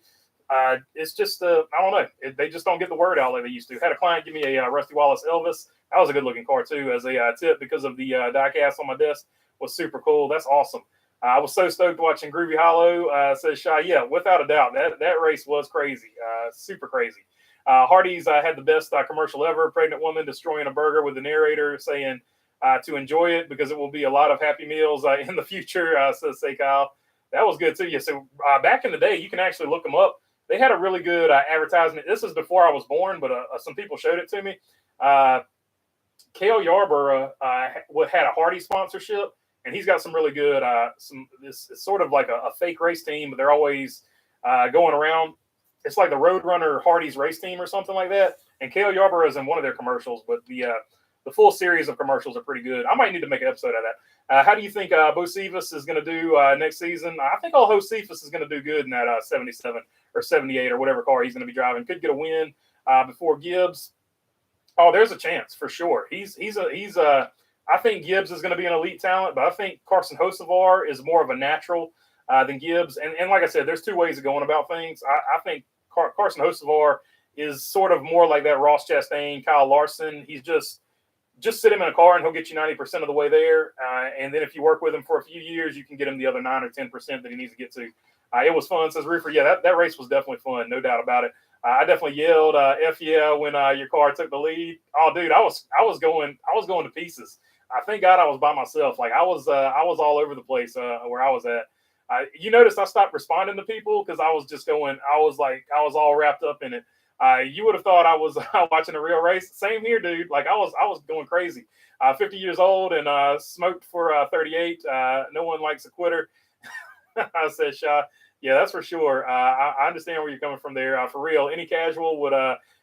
It's just, I don't know. They just don't get the word out like they used to. Had a client give me a Rusty Wallace Elvis. That was a good-looking car, too, as a tip because of the die-cast on my desk. Was super cool. That's awesome. I was so stoked watching Groovy Hollow. Says Shy, yeah, without a doubt. That race was crazy. Super crazy. Hardee's had the best commercial ever. Pregnant woman destroying a burger with the narrator saying to enjoy it because it will be a lot of Happy Meals in the future, says Say Kyle. That was good, too. Yeah, so back in the day, you can actually look them up. They had a really good advertisement. This is before I was born, but some people showed it to me. Cale Yarborough had a Hardy sponsorship, and he's got some really good it's sort of like a fake race team, but they're always going around. It's like the Roadrunner Hardy's race team or something like that. And Cale Yarborough is in one of their commercials, but the full series of commercials are pretty good. I might need to make an episode of that. How do you think Bo Cephas is going to do next season? I think Old Cephas is going to do good in that 77 or 78 or whatever car he's going to be driving. Could get a win before Gibbs. Oh, there's a chance for sure. I think Gibbs is going to be an elite talent, but I think Carson Hocevar is more of a natural than Gibbs. And like I said, there's 2 ways of going about things. I think Carson Hocevar is sort of more like that Ross Chastain, Kyle Larson. He's just sit him in a car and he'll get you 90% of the way there. And then if you work with him for a few years, you can get him the other 9 or 10% that he needs to get to. It was fun, says Roofer. Yeah, that race was definitely fun, no doubt about it. I definitely yelled "F yeah" when your car took the lead. Oh, dude, I was going to pieces. I thank God I was by myself. Like I was all over the place where I was at. You noticed I stopped responding to people because I was just going. I was all wrapped up in it. You would have thought I was watching a real race. Same here, dude. Like I was going crazy. 50 years old and smoked for 38. No one likes a quitter. I said, Shaw. Yeah, that's for sure. I understand where you're coming from there. For real, any casual would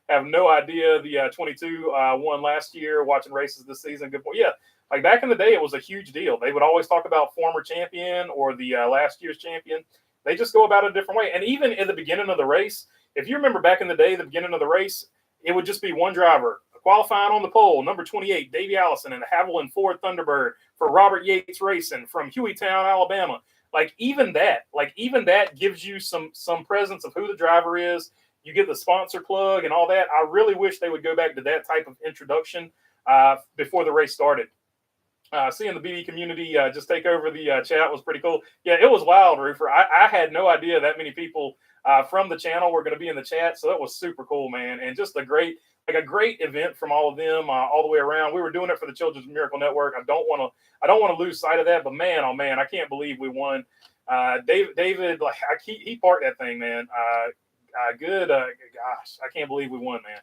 have no idea the 22 won last year. Watching races this season, good point. Yeah, like back in the day, it was a huge deal. They would always talk about former champion or the last year's champion. They just go about it a different way. And even in the beginning of the race, if you remember back in the day, the beginning of the race, it would just be one driver qualifying on the pole, number 28, Davey Allison in the Haviland Ford Thunderbird for Robert Yates Racing from Hueytown, Alabama. Like even that gives you some presence of who the driver is. You get the sponsor plug and all that. I really wish they would go back to that type of introduction before the race started. Seeing the BB community just take over the chat was pretty cool. Yeah, it was wild, Roofer. I had no idea that many people from the channel were going to be in the chat, so that was super cool, man. And just a great event from all of them all the way around. We were doing it for the Children's Miracle Network. I don't want to lose sight of that, but man, oh man, I can't believe we won. David, like he parked that thing, man. Good. Gosh, I can't believe we won, man.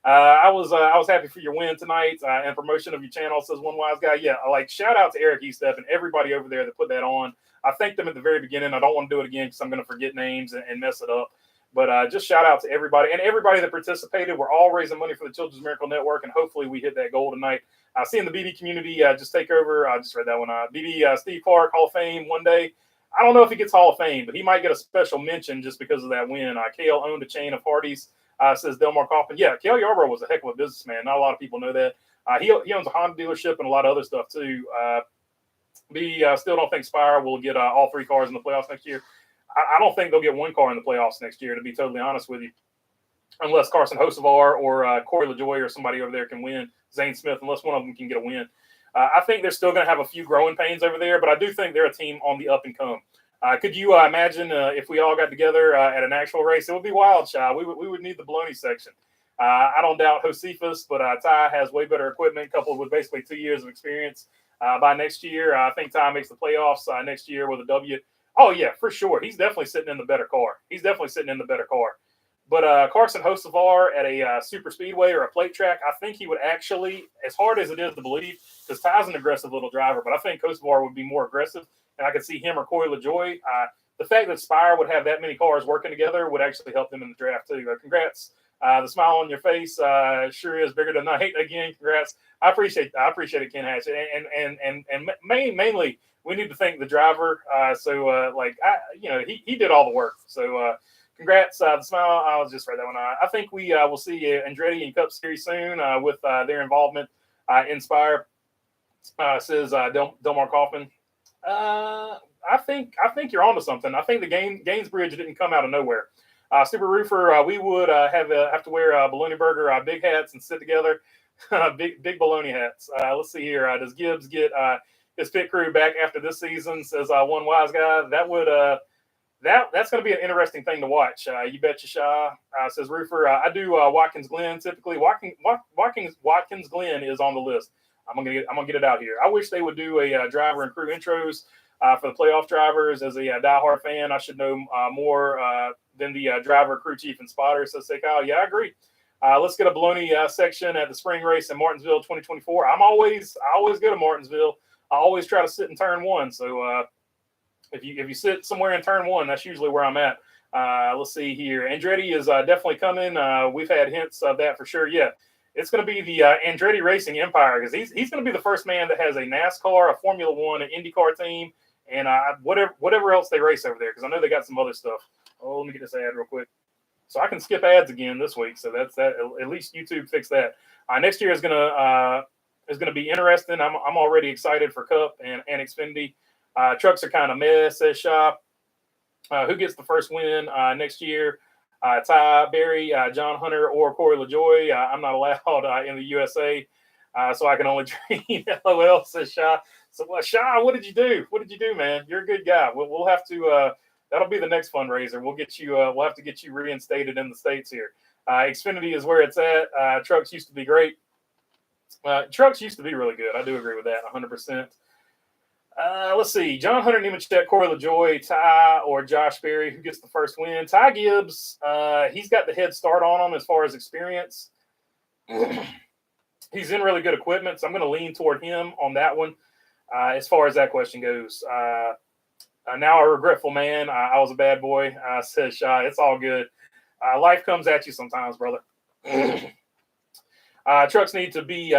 I was happy for your win tonight and promotion of your channel, says one wise guy. Yeah, like shout out to Eric Estep and everybody over there that put that on. I thanked them at the very beginning. I don't want to do it again because I'm going to forget names and mess it up. But just shout out to everybody and everybody that participated. We're all raising money for the Children's Miracle Network, and hopefully we hit that goal tonight. Seeing the BB community just take over. I just read that one. BB Steve Clark, Hall of Fame one day. I don't know if he gets Hall of Fame, but he might get a special mention just because of that win. Kale owned a chain of Hardee's. Says Delmar Kaufman. Yeah, Cale Yarborough was a heck of a businessman. Not a lot of people know that. He owns a Honda dealership and a lot of other stuff too. Still don't think Spire will get all three cars in the playoffs next year. I don't think they'll get one car in the playoffs next year, to be totally honest with you, unless Carson Hocevar or Corey LaJoie or somebody over there can win. Zane Smith, unless one of them can get a win. I think they're still going to have a few growing pains over there, but I do think they're a team on the up and come. Could you imagine if we all got together at an actual race? It would be wild, Shy. We would need the baloney section. I don't doubt Josephus, but Ty has way better equipment coupled with basically 2 years of experience. By next year, I think Ty makes the playoffs next year with a W. Oh, yeah, for sure. He's definitely sitting in the better car. But Carson Hocevar at a super speedway or a plate track, I think he would actually, as hard as it is to believe, because Ty's an aggressive little driver, but I think Hocevar would be more aggressive. And I could see him or Corey LaJoie. The fact that Spire would have that many cars working together would actually help them in the draft too. Congrats. The smile on your face sure is bigger tonight. Again, congrats. I appreciate it, Ken Hatch. And mainly we need to thank the driver. He did all the work. So congrats. The smile. I'll just write that one. I think we will see Andretti in Cup Series soon with their involvement in Spire. Says Delmar Kaufman. I think you're onto something. I think the Gainsbridge didn't come out of nowhere. Super Roofer, we would have to wear Baloney Burger big hats and sit together. big baloney hats. Let's see here. Does Gibbs get his pit crew back after this season? Says one wise guy. That would that's going to be an interesting thing to watch. You betcha, Shaw. Says Roofer. I do Watkins Glen typically. Watkins Glen is on the list. I'm gonna get it out here. I wish they would do a driver and crew intros for the playoff drivers. As a diehard fan, I should know more than the driver, crew chief, and spotter. So say, Kyle, yeah, I agree. Let's get a baloney section at the spring race in Martinsville 2024. I always go to Martinsville. I always try to sit in turn one. So if you sit somewhere in turn one, that's usually where I'm at. Let's see here. Andretti is definitely coming. We've had hints of that for sure. Yeah. It's going to be the Andretti Racing Empire because he's going to be the first man that has a NASCAR, a Formula One, an IndyCar team, and whatever else they race over there because I know they got some other stuff. Oh, let me get this ad real quick. So I can skip ads again this week. So that's that. At least YouTube fixed that. Next year is gonna be interesting. I'm already excited for Cup and Xfinity. Trucks are kind of meh, says Shop. Who gets the first win next year? Ty Berry, John Hunter, or Corey LaJoie. I'm not allowed in the USA, so I can only dream. LOL, says Shaw. So, Shaw, what did you do? What did you do, man? You're a good guy. We'll have to. That'll be the next fundraiser. We'll get you. We'll have to get you reinstated in the States here. Xfinity is where it's at. Trucks used to be great. Trucks used to be really good. I do agree with that 100%. Let's see. John Hunter, Nemechek, Corey LaJoy, Ty, or Josh Berry. Who gets the first win? Ty Gibbs. He's got the head start on him as far as experience. He's in really good equipment, so I'm going to lean toward him on that one. As far as that question goes. Now a regretful man. I was a bad boy. Says Shy. It's all good. Life comes at you sometimes, brother. Trucks need to be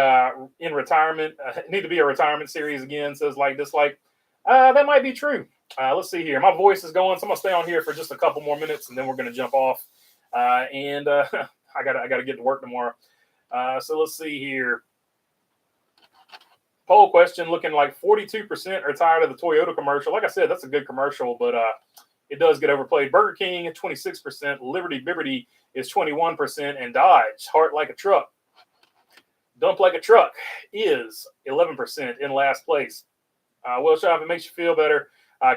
in retirement. Need to be a retirement series again. Says like dislike. That might be true. Let's see here. My voice is going, so I'm gonna stay on here for just a couple more minutes, and then we're gonna jump off. I gotta get to work tomorrow. So let's see here. Poll question looking like 42% are tired of the Toyota commercial. Like I said, that's a good commercial, but it does get overplayed. Burger King at 26%, Liberty Bibberty is 21%, and Dodge, Heart Like a Truck, Dump Like a Truck is 11% in last place. Well, Shop, it makes you feel better.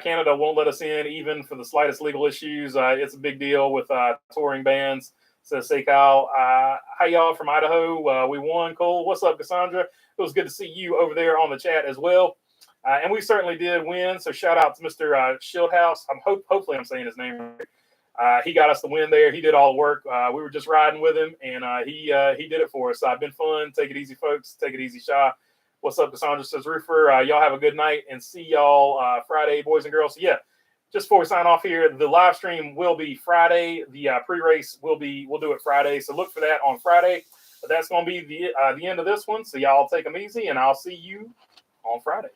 Canada won't let us in even for the slightest legal issues. It's a big deal with touring bands. Says, say Kyle, hi y'all from Idaho. We won. Cole, what's up, Cassandra? It was good to see you over there on the chat as well. And we certainly did win. So shout out to Mr. Schildhouse. Hopefully I'm saying his name right. He got us the win there. He did all the work. We were just riding with him, and he did it for us. So been fun. Take it easy, folks. Take it easy, Shy. What's up, Cassandra? Says Roofer. Y'all have a good night, and see y'all Friday, boys and girls. So yeah, just before we sign off here, the live stream will be Friday. The pre-race we'll do it Friday. So look for that on Friday. But that's going to be the end of this one. So y'all take them easy, and I'll see you on Friday.